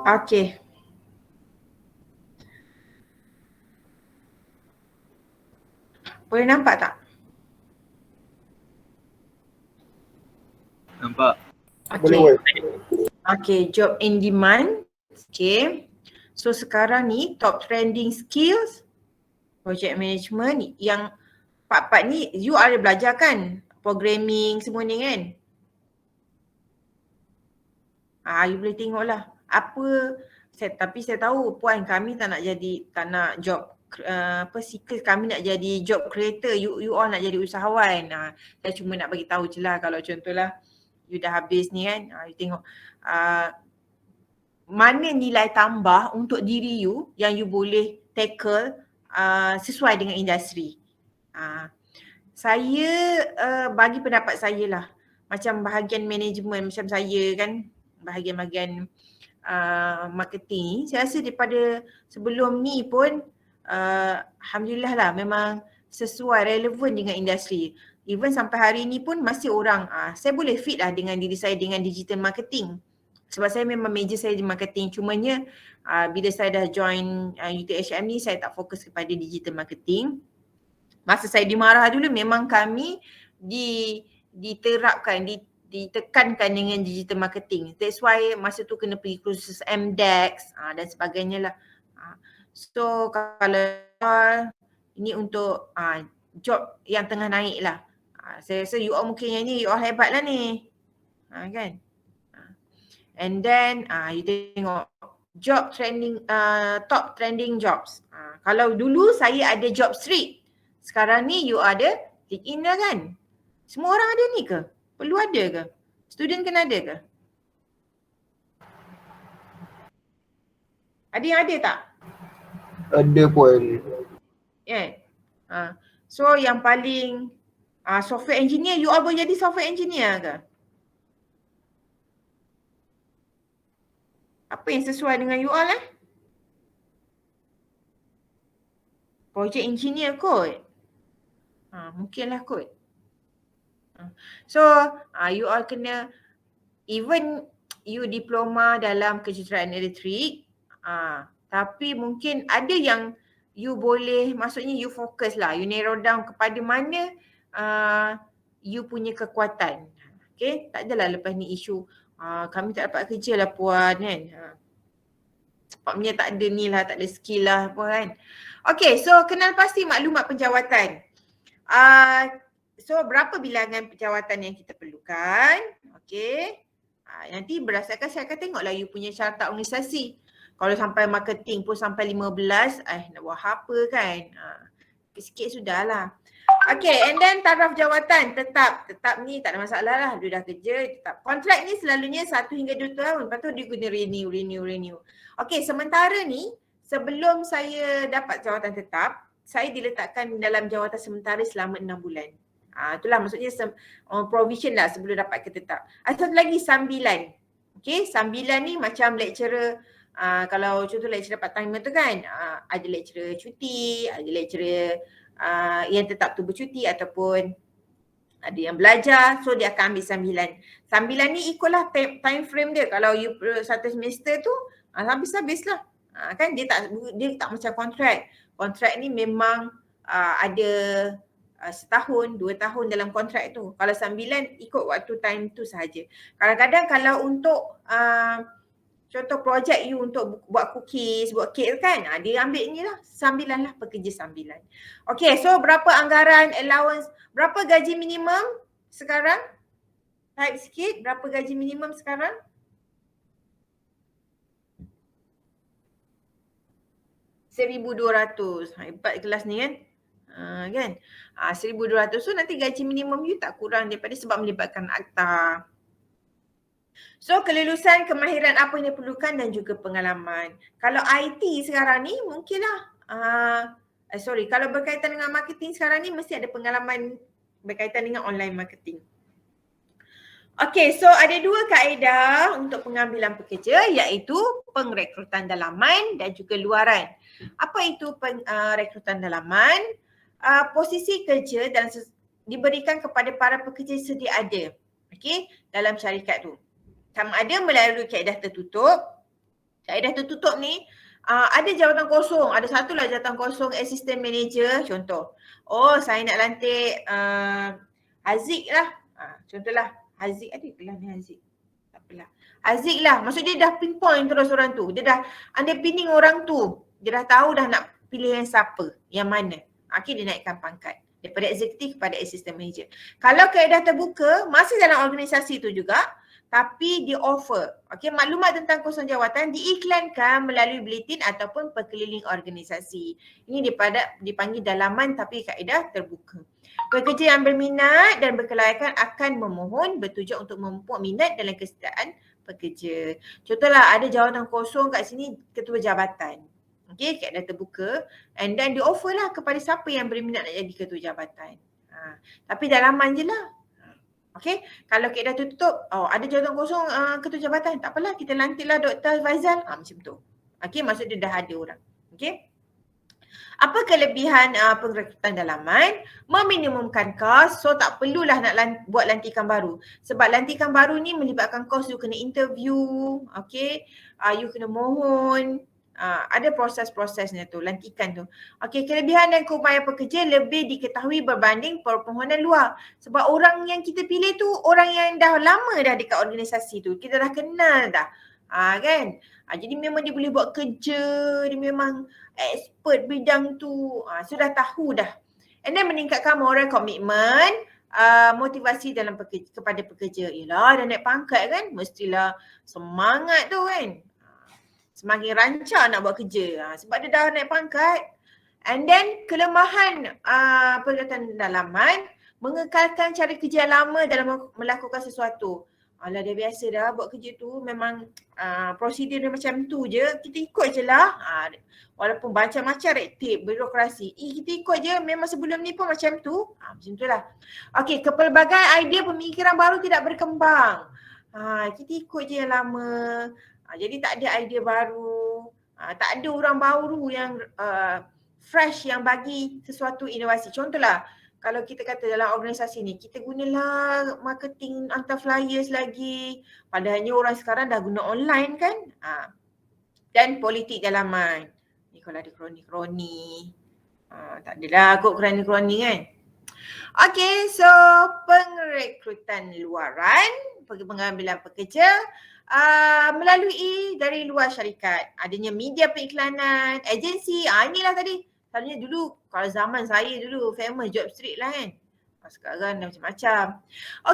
Okay. Boleh nampak tak? Nampak. Boleh. Okay, job in demand. Okay. So sekarang ni top trending skills, project management, yang part-part ni you ada belajar kan? Programming semua ni kan? You boleh tengok lah. Tapi saya tahu puan kami tak nak job seeker, kami nak jadi job creator, you all nak jadi usahawan. Saya cuma nak bagi tahu je lah, kalau contohlah you dah habis ni kan, you tengok mana nilai tambah untuk diri you yang you boleh tackle sesuai dengan industri. Saya bagi pendapat saya lah, macam bahagian management macam saya kan, bahagian marketing, saya rasa daripada sebelum ni pun alhamdulillah lah, memang sesuai, relevan dengan industri. Even sampai hari ni pun masih orang, saya boleh fit lah dengan diri saya dengan digital marketing. Sebab saya memang major saya di marketing, cumanya bila saya dah join UTHM ni, saya tak fokus kepada digital marketing. Masa saya dimarah dulu, memang kami diterapkan, ditekankan dengan digital marketing. That's why masa tu kena pergi kursus MDEX dan sebagainya lah. So kalau ini untuk job yang tengah naik lah. Saya rasa you all mungkin yang ni, you all hebat lah ni. Kan? And then you tengok job trending, top trending jobs. Kalau dulu saya ada job street, sekarang ni you ada LinkedIn lah kan. Semua orang ada ni ke? Perlu ada ke? Student kena ada ke? Ada yang ada tak? Ada Puan. Yeah. So yang paling software engineer, you all boleh jadi software engineer ke? Apa yang sesuai dengan you all Project engineer kot. Mungkinlah kot. So you all kena, even you diploma dalam kejuruteraan elektrik, tapi mungkin ada yang you boleh, maksudnya you fokus lah, you narrow down kepada mana you punya kekuatan. Okay, tak adalah lepas ni isu kami tak dapat kerja lah Puan kan. Sebabnya tak ada ni lah, tak ada skill lah apa kan. Okay, so kenal pasti maklumat penjawatan. So berapa bilangan penjawatan yang kita perlukan. Okay. Nanti berdasarkan saya akan tengoklah you punya syaratan organisasi. Kalau sampai marketing pun sampai 15, nak buat apa kan. Sikit-sikit sudahlah. Okay, and then taraf jawatan tetap. Tetap ni tak ada masalah lah. Dia dah kerja, tetap. Kontrak ni selalunya 1 hingga 2 tahun. Lepas tu dia guna renew. Okay, sementara ni sebelum saya dapat jawatan tetap, saya diletakkan dalam jawatan sementara selama 6 bulan. Itulah maksudnya provision lah sebelum dapat ke tetap. Satu lagi sambilan. Okay, sambilan ni macam lecturer. Kalau contoh lecturer part timer tu kan, ada lecturer cuti, ada lecturer yang tetap tu bercuti ataupun ada yang belajar, so dia akan ambil sambilan. Sambilan ni ikutlah time frame dia. Kalau you satu semester tu habis-habis lah. Kan dia tak macam kontrak. Kontrak ni memang ada setahun, 2 tahun dalam kontrak tu. Kalau sambilan ikut waktu time tu sahaja. Kadang-kadang kalau untuk contoh projek you untuk buat cookies, buat kek kan, dia ambil ni lah, sambilan lah, pekerja sambilan. Okay, so berapa anggaran, allowance, berapa gaji minimum sekarang? Type sikit, berapa gaji minimum sekarang? $1,200. Hebat kelas ni kan? Kan? 1,200. So nanti gaji minimum you tak kurang daripada, sebab melibatkan akta. So kelulusan, kemahiran apa yang diperlukan dan juga pengalaman. Kalau IT sekarang ni mungkinlah, kalau berkaitan dengan marketing sekarang ni mesti ada pengalaman berkaitan dengan online marketing. Okay, so ada 2 kaedah untuk pengambilan pekerja, iaitu pengrekrutan dalaman dan juga luaran. Apa itu rekrutan dalaman? Posisi kerja dan diberikan kepada para pekerja sedia ada, okay, dalam syarikat tu. Sama ada melalui kaedah tertutup. Kaedah tertutup ni ada jawatan kosong. Ada satulah jawatan kosong assistant manager contoh. Oh, saya nak lantik Haziq lah. Contohlah Haziq, ada kelas ni Haziq? Tak apalah. Haziq lah. Maksud dia dah pinpoint terus orang tu. Dia dah underpinning orang tu. Dia dah tahu dah nak pilih yang siapa, yang mana. Okay, dia naikkan pangkat daripada eksekutif kepada assistant manager. Kalau kaedah terbuka, masih dalam organisasi tu juga, tapi di offer. Okay, maklumat tentang kosong jawatan diiklankan melalui buletin ataupun perkeliling organisasi. Ini dipanggil dalaman tapi kaedah terbuka. Pekerja yang berminat dan berkelayakan akan memohon bertujuan untuk memupuk minat dalam kesetiaan pekerja. Contohlah ada jawatan kosong kat sini, ketua jabatan. Okay, kaedah terbuka, and then di offer lah kepada siapa yang berminat nak jadi ketua jabatan. Tapi dalaman je lah. Okay, kalau kaedah tutup, ada jawatan kosong ketua jabatan, tak apalah, kita lantiklah Dr. Faizal, macam tu. Okay, maksud dia dah ada orang. Okay. Apa kelebihan pengrekrutan dalaman? Meminimumkan kos, so tak perlulah nak buat lantikan baru. Sebab lantikan baru ni melibatkan kos, you kena interview, okay, you kena mohon. Ada proses-prosesnya tu, lantikan tu. Okey, kelebihan dan keupayaan pekerja lebih diketahui berbanding permohonan luar. Sebab orang yang kita pilih tu orang yang dah lama dah dekat organisasi tu. Kita dah kenal dah. Kan? Jadi memang dia boleh buat kerja, dia memang expert bidang tu. Sudah tahu dah. And then meningkatkan moral komitmen, motivasi dalam kepada pekerja. Yelah, dah naik pangkat kan, mestilah semangat tu kan. Semakin rancang nak buat kerja sebab dia dah naik pangkat. And then kelemahan pengrekrutan dalaman, mengekalkan cara kerja lama dalam melakukan sesuatu. Alah dah biasa dah buat kerja tu, memang prosedur dia macam tu je, kita ikut je lah. Walaupun macam-macam red tape, birokrasi, kita ikut je, memang sebelum ni pun macam tu. Macam tu lah. Okey, kepelbagai idea pemikiran baru tidak berkembang. Kita ikut je yang lama. Jadi tak ada idea baru. Tak ada orang baru yang fresh yang bagi sesuatu inovasi. Contohlah, kalau kita kata dalam organisasi ni, kita gunalah marketing hantar flyers lagi. Padahalnya orang sekarang dah guna online kan. Dan politik dalaman. Ni kalau ada kroni-kroni. Tak adalah kot kroni-kroni kan. Okay, so pengrekrutan luaran, pengambilan pekerja melalui dari luar syarikat. Adanya media periklanan, agensi, inilah tadi. Selalunya dulu, kalau zaman saya dulu famous Job Street lah kan. Sekarang dah macam-macam.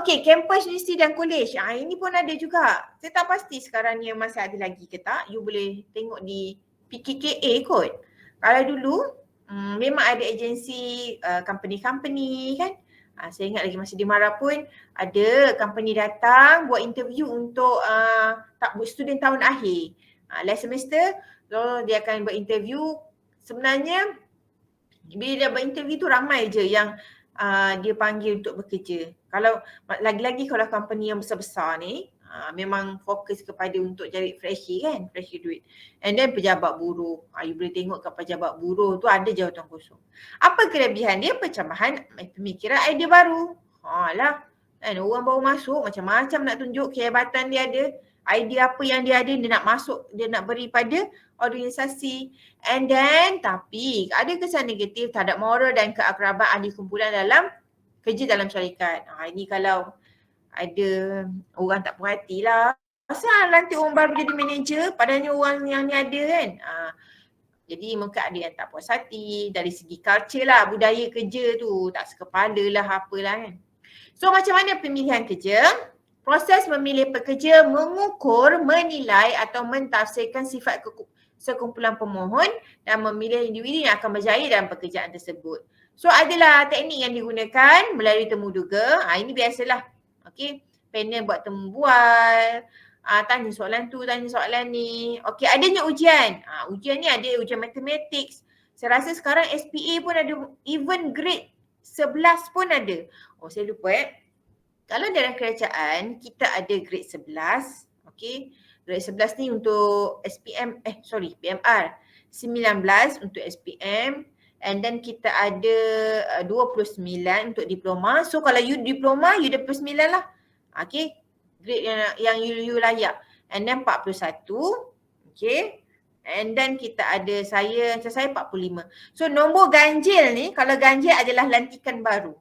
Okay, kampus universiti dan kolej. Ini pun ada juga. Saya tak pasti sekarang ni masih ada lagi ke tak. You boleh tengok di PKKA kot. Kalau dulu, memang ada agensi, company-company kan. Saya ingat lagi masa di Mara pun ada company datang buat interview untuk student tahun akhir. Last semester, so dia akan buat interview. Sebenarnya bila dia buat interview tu ramai je yang dia panggil untuk bekerja. Kalau lagi-lagi kalau company yang besar-besar ni memang fokus kepada untuk cari freshie kan, freshie duit. And then pejabat buruh. You boleh tengok kat pejabat buruh tu ada jawatan kosong. Apa kelebihan dia? Pencamahan pemikiran idea baru. Lah. Kan orang baru masuk macam-macam nak tunjuk kehebatan dia ada. Idea apa yang dia ada dia nak masuk, dia nak beri pada organisasi. And then tapi ada kesan negatif terhadap moral dan keakraban ahli kumpulan dalam kerja dalam syarikat. Ini kalau ada orang tak puas hati lah. Pasal nanti orang baru jadi manager, padahal orang yang ni ada kan. Jadi mungkin ada yang tak puas hati dari segi culture lah, budaya kerja tu. Tak sekepala lah apalah kan. So macam mana pemilihan kerja? Proses memilih pekerja mengukur, menilai atau mentafsirkan sifat sekumpulan pemohon dan memilih individu yang akan berjaya dalam pekerjaan tersebut. So adalah teknik yang digunakan melalui temu duga. Ini biasalah. Okey, panel buat temu bual, tanya soalan tu, tanya soalan ni. Okey, adanya ujian. Ujian ni ada ujian matematik. Saya rasa sekarang SPA pun ada, even grade 11 pun ada. Saya lupa Kalau dalam kerajaan, kita ada grade 11. Okey, grade 11 ni untuk PMR. 19 untuk SPM. And then kita ada 29 untuk diploma. So kalau you diploma, you 29 lah. Okay, grade yang you layak. And then 41. Okay. And then kita ada macam saya 45. So nombor ganjil ni, kalau ganjil adalah lantikan baru.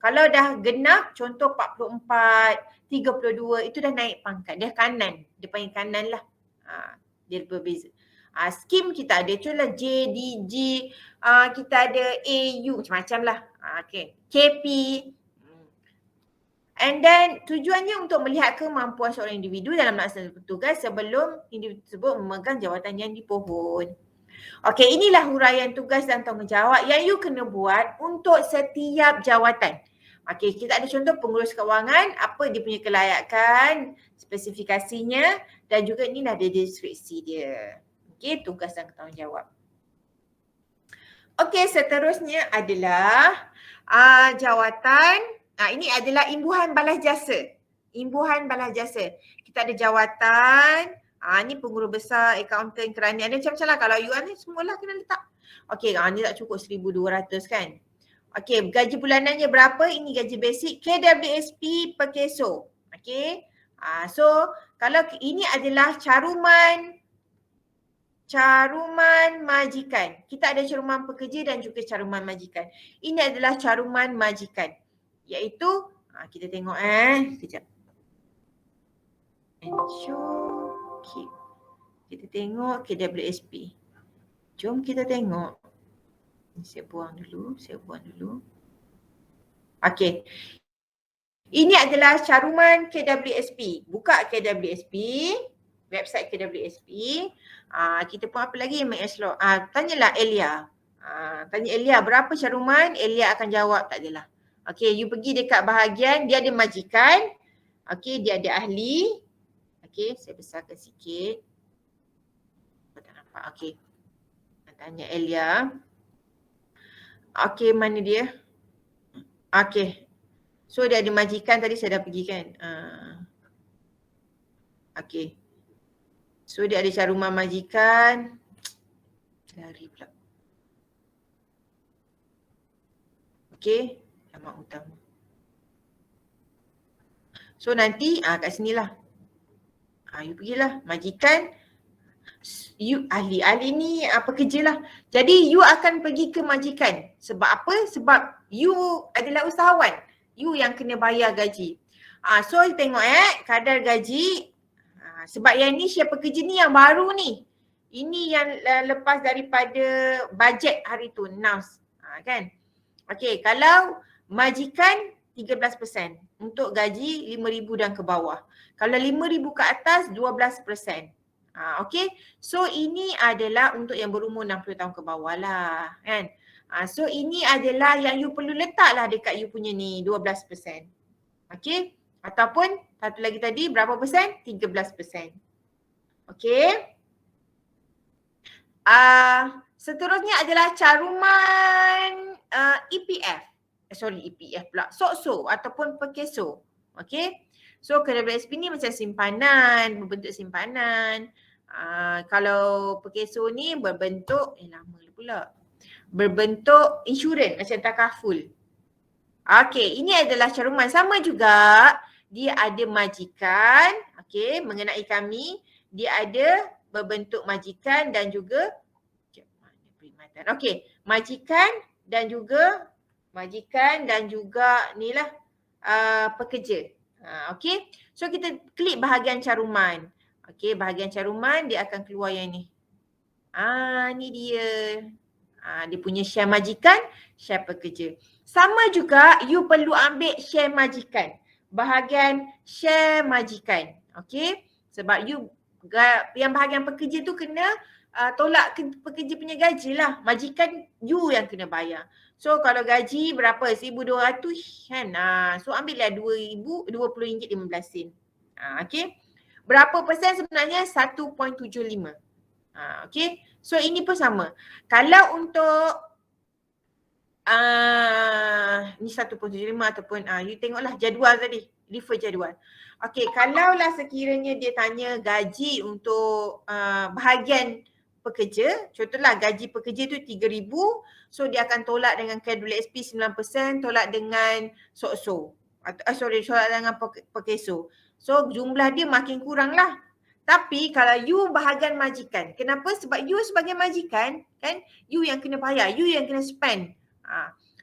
Kalau dah genap, contoh 44, 32, itu dah naik pangkat. Dia kanan. Dia panggil kanan lah. Dia berbeza. Skim kita ada, contohlah J, DG, kita ada AU, macam-macam lah. Okay. KP. And then tujuannya untuk melihat kemampuan seorang individu dalam melaksanakan tugas sebelum individu tersebut memegang jawatan yang dipohon. Okay, inilah huraian tugas dan tanggungjawab yang you kena buat untuk setiap jawatan. Okay, kita ada contoh pengurus kewangan, apa dia punya kelayakan, spesifikasinya dan juga inilah dia deskripsi dia. Okay, tugas dan tanggungjawab. Okay, seterusnya adalah jawatan. Ini adalah imbuhan balas jasa. Imbuhan balas jasa. Kita ada jawatan. Ni pengurus besar, akaunten, kerani. Ada macam-macam lah. Kalau you ni semualah kena letak. Okay, ni tak cukup 1,200 kan. Okay, gaji bulanannya berapa? Ini gaji basic. KWSP per keso. Okay. So, kalau ini adalah caruman majikan. Kita ada caruman pekerja dan juga caruman majikan. Ini adalah caruman majikan. Iaitu, kita tengok sekejap. Ensure keep. Kita tengok KWSP. Jom kita tengok. Saya buang dulu. Okey. Ini adalah caruman KWSP. Buka KWSP. Website KWSP. Kita pun apa lagi? Tanyalah Elia. Tanya Elia berapa caruman, Elia akan jawab tak adalah. Okay, you pergi dekat bahagian, dia ada majikan. Okey, dia ada ahli. Okey, saya besarkan sikit. Tak nampak. Okey. Tanya Elia. Okey, mana dia? Okey. So dia ada majikan tadi saya dah pergi kan. Okey. So dia ada caruman majikan. Lari pula. Okey. Nama utama. So nanti kat sinilah. You pergilah. Majikan. You ahli ni pekerja lah. Jadi you akan pergi ke majikan. Sebab apa? Sebab you adalah usahawan. You yang kena bayar gaji. So tengok kadar gaji. Sebab yang ni share pekerja ni yang baru ni. Ini yang lepas daripada bajet hari tu, NAS. Kan? Okey, kalau majikan 13% untuk gaji 5,000 dan ke bawah. Kalau 5,000 ke atas 12%. Okey. So ini adalah untuk yang berumur 60 tahun ke bawah lah kan. So ini adalah yang you perlu letaklah dekat you punya ni 12%. Okey. Ataupun satu lagi tadi berapa persen? 13%. Okey. Seterusnya adalah caruman EPF. EPF pula. SOCSO ataupun Perkeso. Okey. So KWSP ni macam simpanan, berbentuk simpanan. Kalau Perkeso ni berbentuk, lama pula. Berbentuk insurans macam takaful. Okey, ini adalah caruman. Sama juga, dia ada majikan, okey, mengenai kami. Dia ada berbentuk majikan dan juga, okey, majikan dan juga ni lah pekerja. Okey. So kita klik bahagian caruman. Okey, bahagian caruman dia akan keluar yang ni. Ni dia. Dia punya share majikan, share pekerja. Sama juga you perlu ambil share majikan. Bahagian share majikan. Okey. Sebab you yang bahagian pekerja tu kena tolak pekerja punya gaji lah. Majikan you yang kena bayar. So kalau gaji berapa? 1,200 kan. So ambillah RM20.15. Okey. Berapa persen sebenarnya? 1.75. Okey. So ini pun sama. Kalau untuk ni 1.75 ataupun you tengoklah jadual tadi. Refer jadual. Okey, kalaulah sekiranya dia tanya gaji untuk bahagian pekerja, contohlah gaji pekerja tu 3,000, so dia akan tolak dengan KWSP 9%, tolak dengan SOCSO. Tolak dengan Perkeso. So jumlah dia makin kurang lah. Tapi kalau you bahagian majikan, kenapa? Sebab you sebagai majikan, kan, you yang kena bayar, you yang kena spend.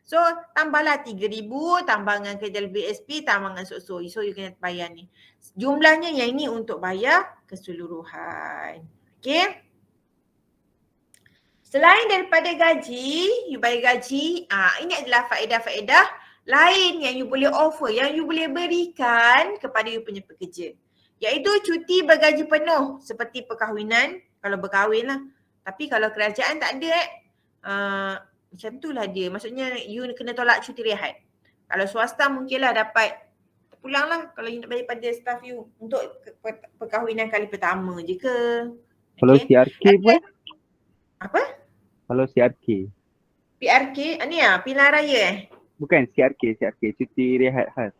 So tambahlah 3,000, tambah dengan KWSP, tambah dengan SOCSO. So you kena bayar ni. Jumlahnya yang ini untuk bayar keseluruhan. Okay. Selain daripada gaji, you bayar gaji, ini adalah faedah-faedah lain yang you boleh offer, yang you boleh berikan kepada you punya pekerja. Iaitu cuti bergaji penuh seperti perkahwinan, kalau berkahwin lah. Tapi kalau kerajaan tak ada macam tu lah dia. Maksudnya you kena tolak cuti rehat. Kalau swasta mungkinlah dapat pulang lah kalau you nak bayar pada staff you untuk perkahwinan kali pertama je ke. Kalau CRK pun? Apa? Kalau CRK. PRK? Ni pilihan raya Bukan CRK, cuti rehat khas.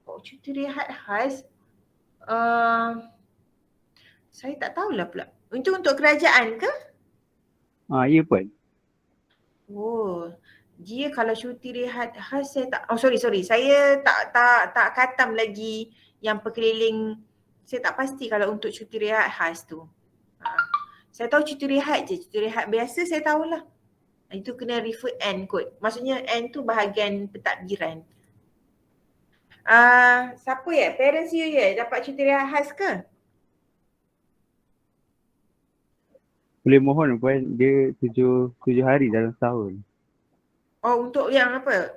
Oh, cuti rehat khas? Saya tak tahulah pula. Itu untuk kerajaan ke? Ya pun. Oh, dia kalau cuti rehat khas saya tak, sorry. Saya tak khatam lagi yang perkeliling. Saya tak pasti kalau untuk cuti rehat khas tu. Saya tahu cuti rehat je. Cuti rehat biasa saya tahulah. Itu kena refer N kot. Maksudnya N tu bahagian pentadbiran. Siapa parents you dapat cuti rehat khas ke? Boleh mohon pun dia 7 hari dalam setahun. Oh, untuk yang apa?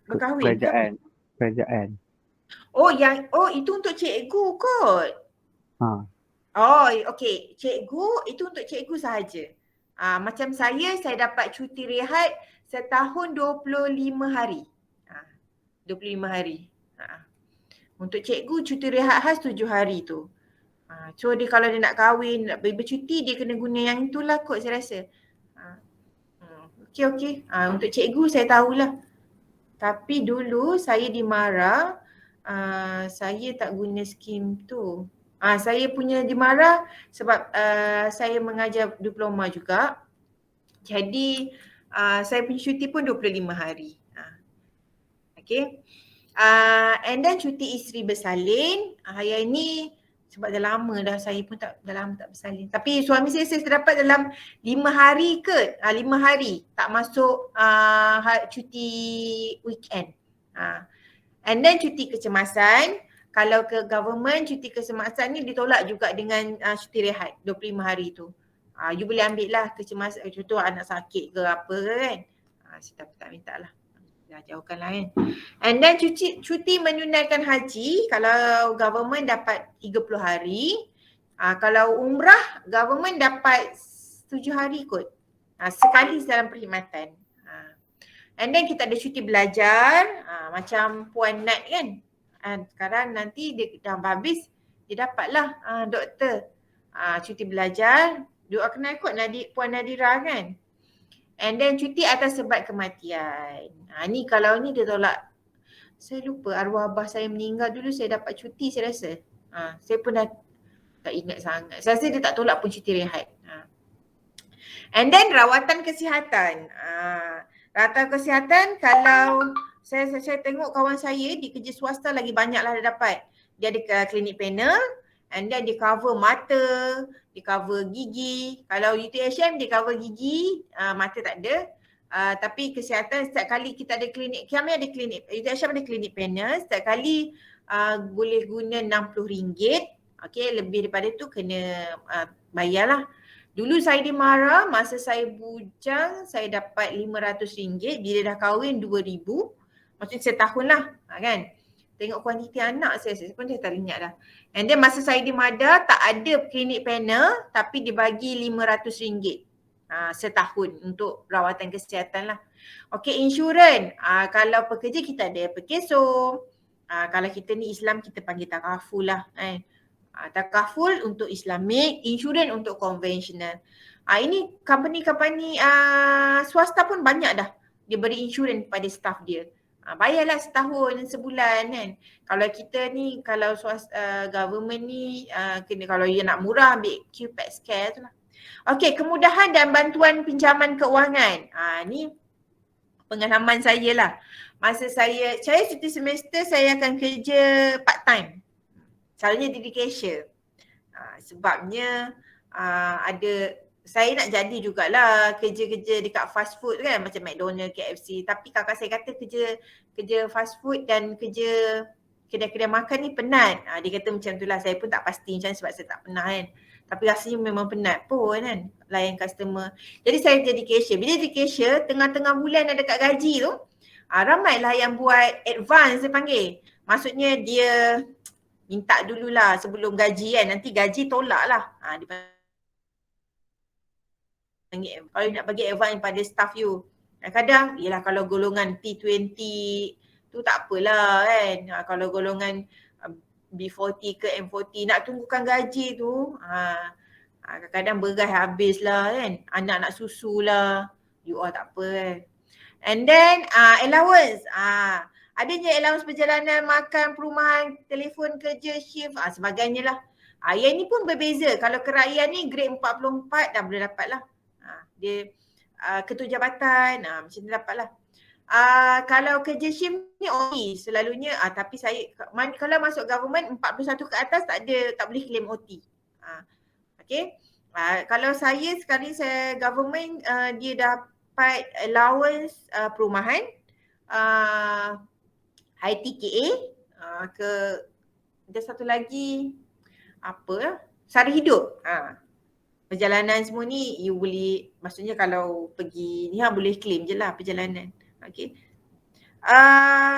Berkahwin ke? Kerajaan. Oh, itu untuk cikgu kot. Oh, okey. Cikgu, itu untuk cikgu sahaja. Macam saya dapat cuti rehat setahun 25 hari. 25 hari. Untuk cikgu cuti rehat khas 7 hari tu. So dia kalau dia nak kahwin, nak bercuti, dia kena guna yang itulah kot saya rasa. Okey. Untuk cikgu saya tahulah. Tapi dulu saya dimarah, saya tak guna skim tu. Saya punya dimarah sebab saya mengajar diploma juga. Jadi saya punya cuti pun 25 hari. Okay. And then cuti isteri bersalin. Yang ni sebab dah lama dah, saya pun dah lama tak bersalin. Tapi suami saya dapat dalam 5 hari ke? 5 hari tak masuk cuti weekend. And then cuti kecemasan, kalau ke government cuti kecemasan ni ditolak juga dengan cuti rehat 25 hari tu. You boleh ambil lah kecemasan, contoh anak sakit ke apa ke kan. Saya tak minta lah. Dah jauhkan lah kan. And then cuti menunaikan haji, kalau government dapat 30 hari. Kalau umrah, government dapat 7 hari kot. Sekali dalam perkhidmatan. And then kita ada cuti belajar, macam Puan Nat kan. Sekarang nanti dia dah habis, dia dapatlah doktor. Cuti belajar, doa kenal kot Puan Nadira kan. And then cuti atas sebab kematian. Ni kalau ni dia tolak. Saya lupa arwah abah saya meninggal dulu saya dapat cuti saya rasa. Saya pun dah tak ingat sangat. Saya rasa dia tak tolak pun cuti rehat. And then rawatan kesihatan. Rawatan kesihatan kalau saya tengok kawan saya di kerja swasta lagi banyaklah dia dapat. Dia ada klinik panel and then dia cover mata, dia cover gigi. Kalau UTHM dia cover gigi, mata tak ada. Tapi kesihatan setiap kali kita ada klinik, kami ada klinik, UTHM ada klinik panel, setiap kali boleh guna RM60. Okay, lebih daripada tu kena bayarlah. Dulu saya dimarah, masa saya bujang saya dapat RM500, bila dah kahwin RM2,000. Maksudnya setahun lah kan. Tengok kuantiti anak saya pun saya tak ingat dah. And then masa saya di Mada tak ada klinik panel tapi dia bagi RM500 setahun untuk rawatan kesihatan lah. Okey, insurans. Kalau pekerja kita ada Perkeso. Kalau kita ni Islam kita panggil takaful lah kan. Takaful untuk Islamik, insurans untuk konvensional. Ini company swasta pun banyak dah. Dia beri insurans pada staff dia. Bayarlah setahun, sebulan kan. Kalau kita ni, kalau government ni, kena kalau you nak murah ambil QPax Care tu lah. Okey, kemudahan dan bantuan pinjaman keuangan. Ni pengalaman saya lah. Masa saya cuti semester saya akan kerja part time. Selalunya jadi cashier. Sebabnya ada, saya nak jadi jugalah kerja-kerja dekat fast food kan, macam McDonald, KFC. Tapi kakak saya kata kerja fast food dan kerja kedai-kedai makan ni penat. Dia kata macam tu lah, saya pun tak pasti macam sebab saya tak pernah kan. Tapi rasanya memang penat pun kan, layan customer. Jadi saya jadi cashier. Bila jadi cashier, tengah-tengah bulan ada dekat gaji tu, ramailah yang buat advance dia panggil. Maksudnya dia minta dululah sebelum gaji kan, nanti gaji tolak lah. Dia panggil, kalau nak bagi advance pada staff you. Kadang-kadang, yelah kalau golongan T20 tu tak apalah kan. Kalau golongan B40 ke M40 nak tunggukan gaji tu, kadang-kadang beras habis lah kan. Anak nak susu lah. You all tak apa kan. And then allowance. Adanya allowance perjalanan, makan, perumahan, telefon, kerja, shift, sebagainya lah. Yang ni pun berbeza. Kalau kerakyat ni grade 44 dah boleh dapat lah. Dia ketua jabatan, macam tu dapat lah. Kalau kerja shift ni OT selalunya, tapi saya kalau masuk government 41 ke atas tak boleh claim OT. Okay. Kalau saya sekarang saya government, dia dapat allowance perumahan, ITKA, ada satu lagi sara hidup. Perjalanan semua ni you boleh, maksudnya kalau pergi ni boleh claim je lah perjalanan. Okay.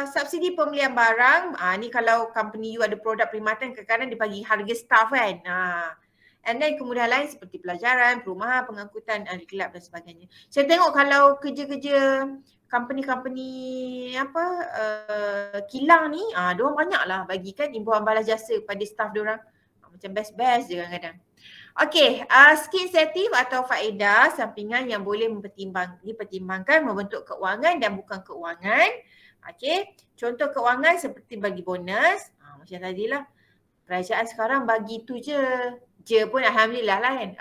Subsidi pembelian barang, ni kalau company you ada produk perkhidmatan, kadang-kadang dia bagi harga staff kan. And then kemudahan lain seperti pelajaran, perumahan, pengangkutan, kelab dan sebagainya. Saya tengok kalau kerja-kerja company-company kilang ni, diorang banyaklah bagikan imbuhan balas jasa pada staff diorang. Macam best-best je kadang-kadang. Okey, skill insentif atau faedah sampingan yang boleh dipertimbangkan membentuk keuangan dan bukan keuangan. Okey, contoh keuangan seperti bagi bonus, macam tadilah. Kerajaan sekarang bagi tu je. Je pun alhamdulillah lah kan.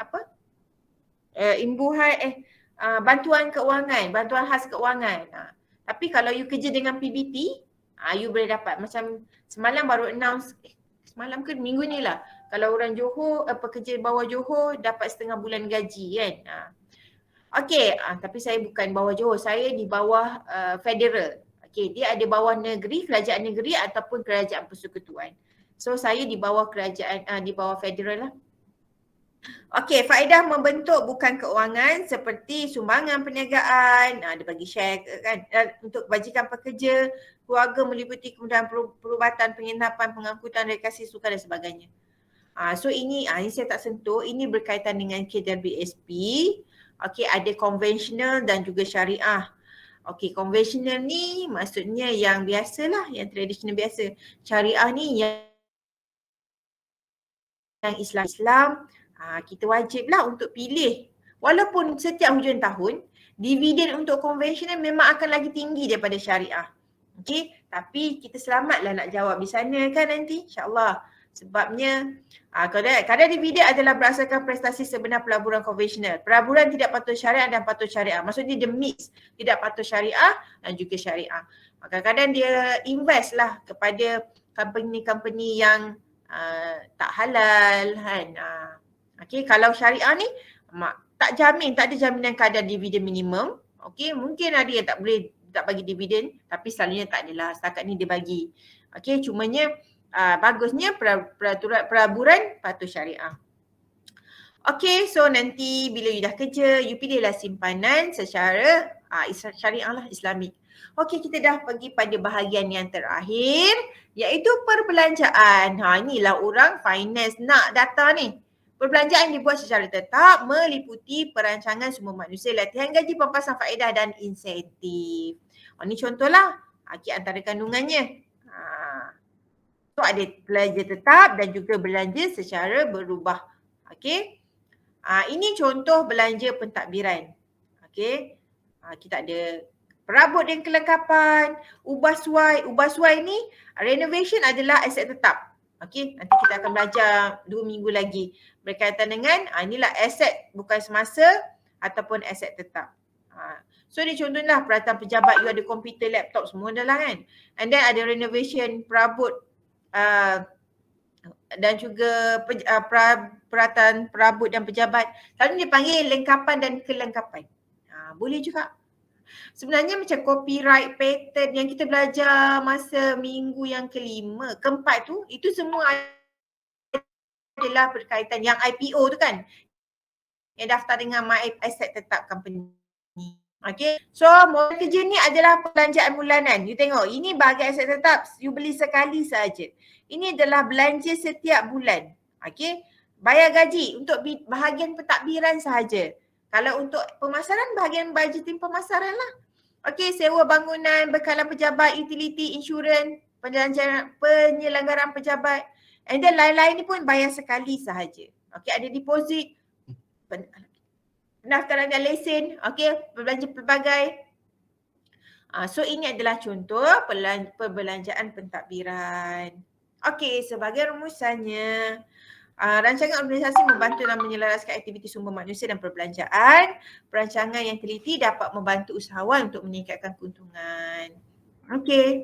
Bantuan keuangan, bantuan khas keuangan. Tapi kalau you kerja dengan PBT, you boleh dapat. Macam semalam baru announce, semalam ke minggu ni lah. Kalau orang Johor, pekerja bawah Johor dapat setengah bulan gaji kan. Okey, tapi saya bukan bawah Johor, saya di bawah federal. Okey, dia ada bawah negeri, kerajaan negeri ataupun kerajaan persekutuan. So saya di bawah kerajaan, di bawah federal lah. Okey, faedah membentuk bukan keuangan seperti sumbangan perniagaan, dia bagi share kan, untuk bajikan pekerja, keluarga meliputi kemudahan perubatan, penginapan, pengangkutan, rekreasi, sukan dan sebagainya. So ini saya tak sentuh, ini berkaitan dengan KWSP. Okey, ada konvensional dan juga syariah. Okey, konvensional ni maksudnya yang biasalah, yang tradisional biasa. Syariah ni yang Islam, kita wajiblah untuk pilih. Walaupun setiap hujung tahun, dividen untuk konvensional memang akan lagi tinggi daripada syariah. Okey, tapi kita selamatlah nak jawab di sana kan nanti, insyaAllah. Sebabnya kadar dividen adalah berdasarkan prestasi sebenar pelaburan konvensional. Pelaburan tidak patuh syariah dan patuh syariah. Maksudnya dia mix, tidak patuh syariah dan juga syariah. Kadang-kadang dia invest lah kepada company-company yang tak halal kan. Okey, kalau syariah ni tak ada jaminan kadar dividen minimum. Okey, mungkin ada yang tak bagi dividen, tapi selalunya tak adalah. Setakat ni dia bagi. Okey, cumanya bagusnya peraturan pelaburan patuh syariah. Okey, so nanti bila you dah kerja, you pilihlah simpanan secara syariah lah, Islamik. Okey, kita dah pergi pada bahagian yang terakhir, iaitu perbelanjaan. Inilah orang finance nak data ni. Perbelanjaan dibuat secara tetap meliputi perancangan sumber manusia, latihan gaji, pempasan faedah dan insentif. Ini contohlah antara kandungannya. So ada belanja tetap dan juga belanja secara berubah. Okey. Ini contoh belanja pentadbiran. Okey. Kita ada perabot dan kelengkapan, ubah suai. Ubah suai ni renovation adalah aset tetap. Okey, nanti kita akan belajar 2 minggu lagi berkaitan dengan inilah aset bukan semasa ataupun aset tetap. So ni contohnya peralatan pejabat, you ada komputer, laptop semua dah lah kan. And then ada renovation perabot dan juga peralatan perabot dan pejabat. Selalu dipanggil lengkapan dan kelengkapan. Boleh juga. Sebenarnya macam copyright, patent yang kita belajar masa minggu yang keempat tu, itu semua adalah berkaitan yang IPO tu kan. Yang daftar dengan My Asset Tetap Company. Okay, so modal kerja ni adalah perbelanjaan bulanan. You tengok, ini bahagian aset tetap, you beli sekali saja. Ini adalah belanja setiap bulan. Okay, bayar gaji untuk bahagian pentadbiran sahaja. Kalau untuk pemasaran, bahagian budgeting pemasaran lah. Okay, sewa bangunan, bekalan pejabat, utility, insurans, penyelenggaraan pejabat. And then lain-lain ni pun bayar sekali sahaja. Okay, ada deposit, pendaftaran dan lesen, okey, berbelanja pelbagai. So ini adalah contoh perbelanjaan pentadbiran. Okey, sebagai rumusannya, rancangan organisasi membantu dalam menyelaraskan aktiviti sumber manusia dan perbelanjaan. Perancangan yang teliti dapat membantu usahawan untuk meningkatkan keuntungan. Okey.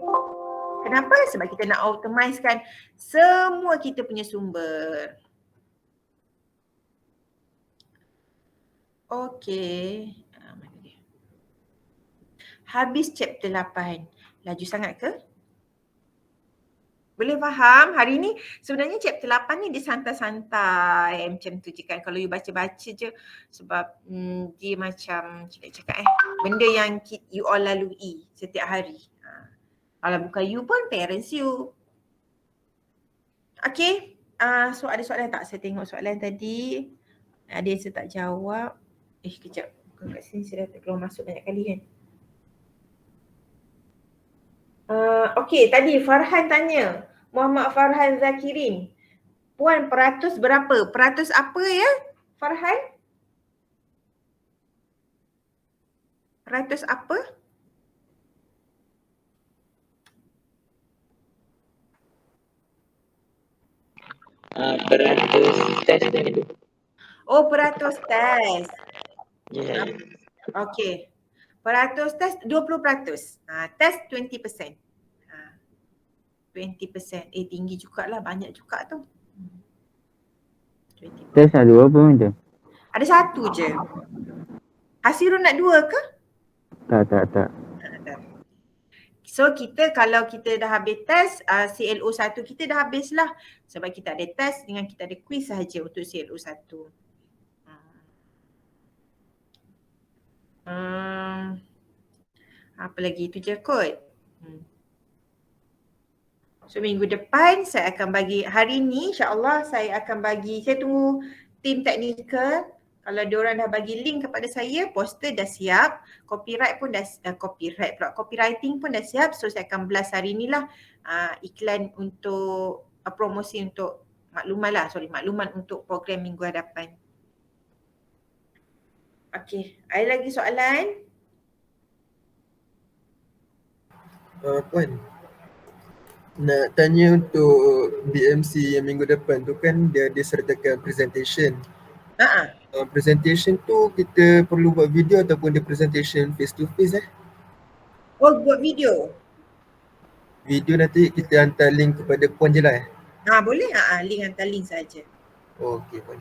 Kenapa? Sebab kita nak optimizekan semua kita punya sumber. Okey. Mana dia? Habis chapter 8. Laju sangat ke? Boleh faham? Hari ni sebenarnya chapter 8 ni dia santai-santai macam tu je kan. Kalau you baca-baca je sebab dia macam cakap benda yang you all lalui setiap hari. Kalau bukan you pun parents you. Okey. So ada soalan tak? Saya tengok soalan tadi. Ada yang saya tak jawab. Kejap. Kat sini saya dah keluar masuk banyak kali kan. Okey, tadi Farhan tanya. Muhammad Farhan Zakirin. Puan, peratus berapa? Peratus apa ya, Farhan? Peratus apa? Beratus tes dulu. Oh, peratus tes. Ya. Okey. Peratus tes 20%. Tes 20%. 20%. Tinggi jugalah, banyak juga tu. 20%. Test ada berapa macam? Ada satu je. Hasirun nak dua ke? Tak. So kita kalau kita dah habis test, CLO 1 kita dah habis lah. Sebab kita ada test dengan kita ada quiz sahaja untuk CLO 1. Apa lagi? Itu je kot. So minggu depan saya akan bagi, hari ni insyaAllah saya akan bagi, saya tunggu tim teknikal. Kalau diorang dah bagi link kepada saya, poster dah siap, copyright pun dah, copywriting pun dah siap. So saya akan blast hari ni lah iklan untuk promosi untuk maklumat untuk program minggu hadapan. Okey, ada lagi soalan? Puan, nak tanya untuk BMC yang minggu depan tu kan dia disertakan presentation. Presentation tu kita perlu buat video ataupun dia presentation face to face Oh, buat video? Video nanti kita hantar link kepada Puan je lah Boleh, link hantar link saja. Okey Puan.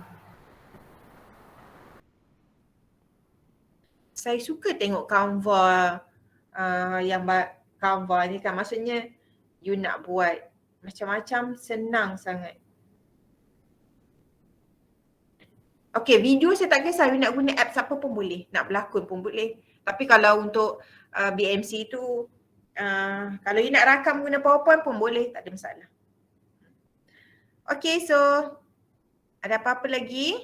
Saya suka tengok Canva yang Canva ni kan, maksudnya you nak buat macam-macam senang sangat. Okay, video saya tak kisah, you nak guna apps apa pun boleh, nak berlakon pun boleh. Tapi kalau untuk BMC tu, kalau you nak rakam guna PowerPoint pun boleh, tak ada masalah. Okay, so ada apa-apa lagi?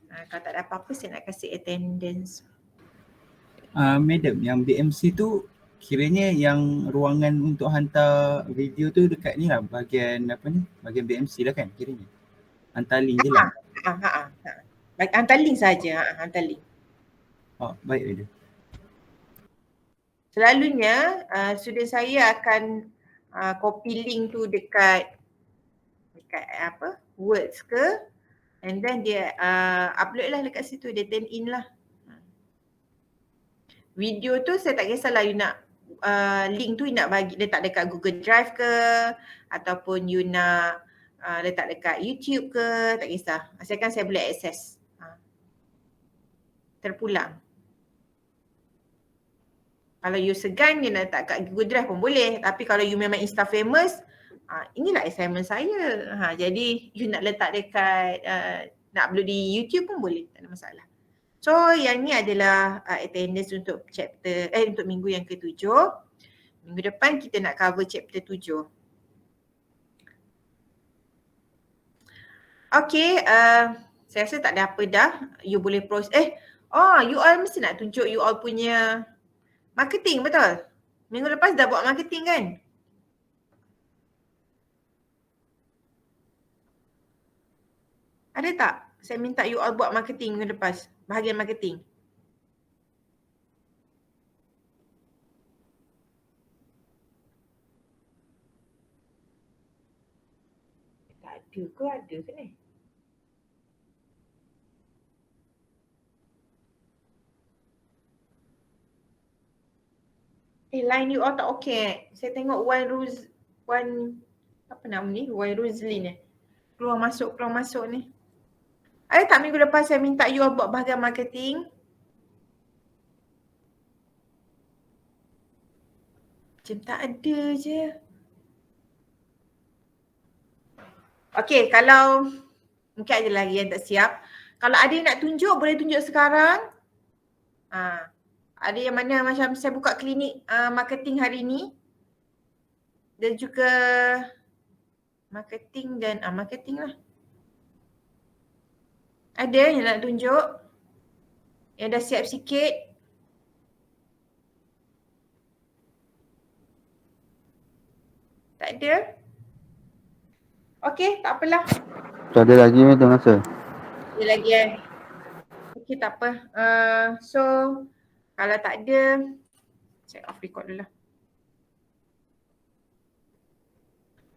Kalau tak ada apa-apa, saya nak kasih attendance. Madam, yang BMC tu kiranya yang ruangan untuk hantar video tu dekat ni lah, bahagian apa ni, bahagian BMC lah kan kiranya. Hantar link je lah. Hantar link saja, hantar link. Baik Ada. Selalunya student saya akan copy link tu dekat apa, Words ke, and then dia upload lah dekat situ, dia turn in lah. Video tu saya tak kisahlah you nak link tu you nak bagi letak dekat Google Drive ke, ataupun you nak letak dekat YouTube ke, tak kisah. Asalkan saya boleh akses. Terpulang. Kalau you segan you nak letak kat Google Drive pun boleh. Tapi kalau you memang Insta famous, inilah assignment saya. Jadi you nak letak dekat, nak upload di YouTube pun boleh, tak ada masalah. So yang ni adalah attendance untuk chapter, untuk minggu yang ke-7. Minggu depan kita nak cover chapter 7. Okay, saya rasa tak ada apa dah. You boleh you all mesti nak tunjuk you all punya marketing, betul? Minggu lepas dah buat marketing kan? Ada tak? Saya minta you all buat marketing minggu lepas, bahagian marketing. Tak ada ke, ada ke ni? Line you all tak okay. Saya tengok apa nama ni? Wan Ruzlin keluar masuk ni. Ada tak minggu lepas saya minta you all buat bahagian marketing? Macam tak ada je. Okay, kalau mungkin ada lagi yang tak siap. Kalau ada yang nak tunjuk, boleh tunjuk sekarang. Ada yang mana macam saya buka klinik marketing hari ni. Dan juga marketing dan marketing lah. Ada yang nak tunjuk? Yang dah siap sikit? Tak ada? Okey, tak apalah. Tak ada lagi Madam rasa. Ada lagi Okey, tak apa. So, kalau tak ada, saya off record dulu lah.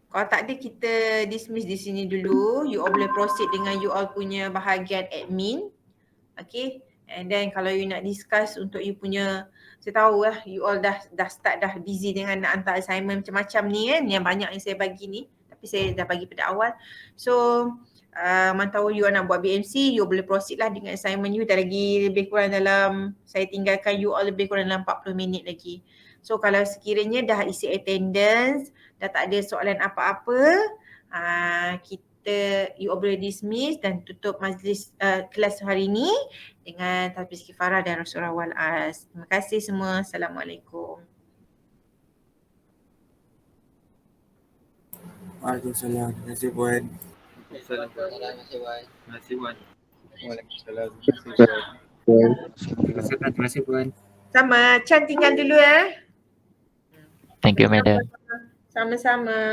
Kalau tak ada, kita dismiss di sini dulu. You all boleh proceed dengan you all punya bahagian admin. Okay. And then kalau you nak discuss untuk you punya, saya tahu lah you all dah start dah busy dengan nak hantar assignment macam-macam ni kan. Yang banyak yang saya bagi ni. Tapi saya dah bagi pada awal. So, mantau you all nak buat BMC, you boleh proceed lah dengan assignment you. Dah lagi lebih kurang dalam, saya tinggalkan you all lebih kurang dalam 40 minit lagi. So kalau sekiranya dah isi attendance, dah tak ada soalan apa-apa, you all boleh dismiss dan tutup majlis kelas hari ni dengan tasbih kifarah dan surah wal as. Terima kasih semua. Assalamualaikum. Waalaikumsalam. Terima kasih Puan. Terima kasih Puan. Waalaikumsalam. Terima kasih Puan. Sama, Chan tinggal dulu Thank you, Madam. Sama-sama.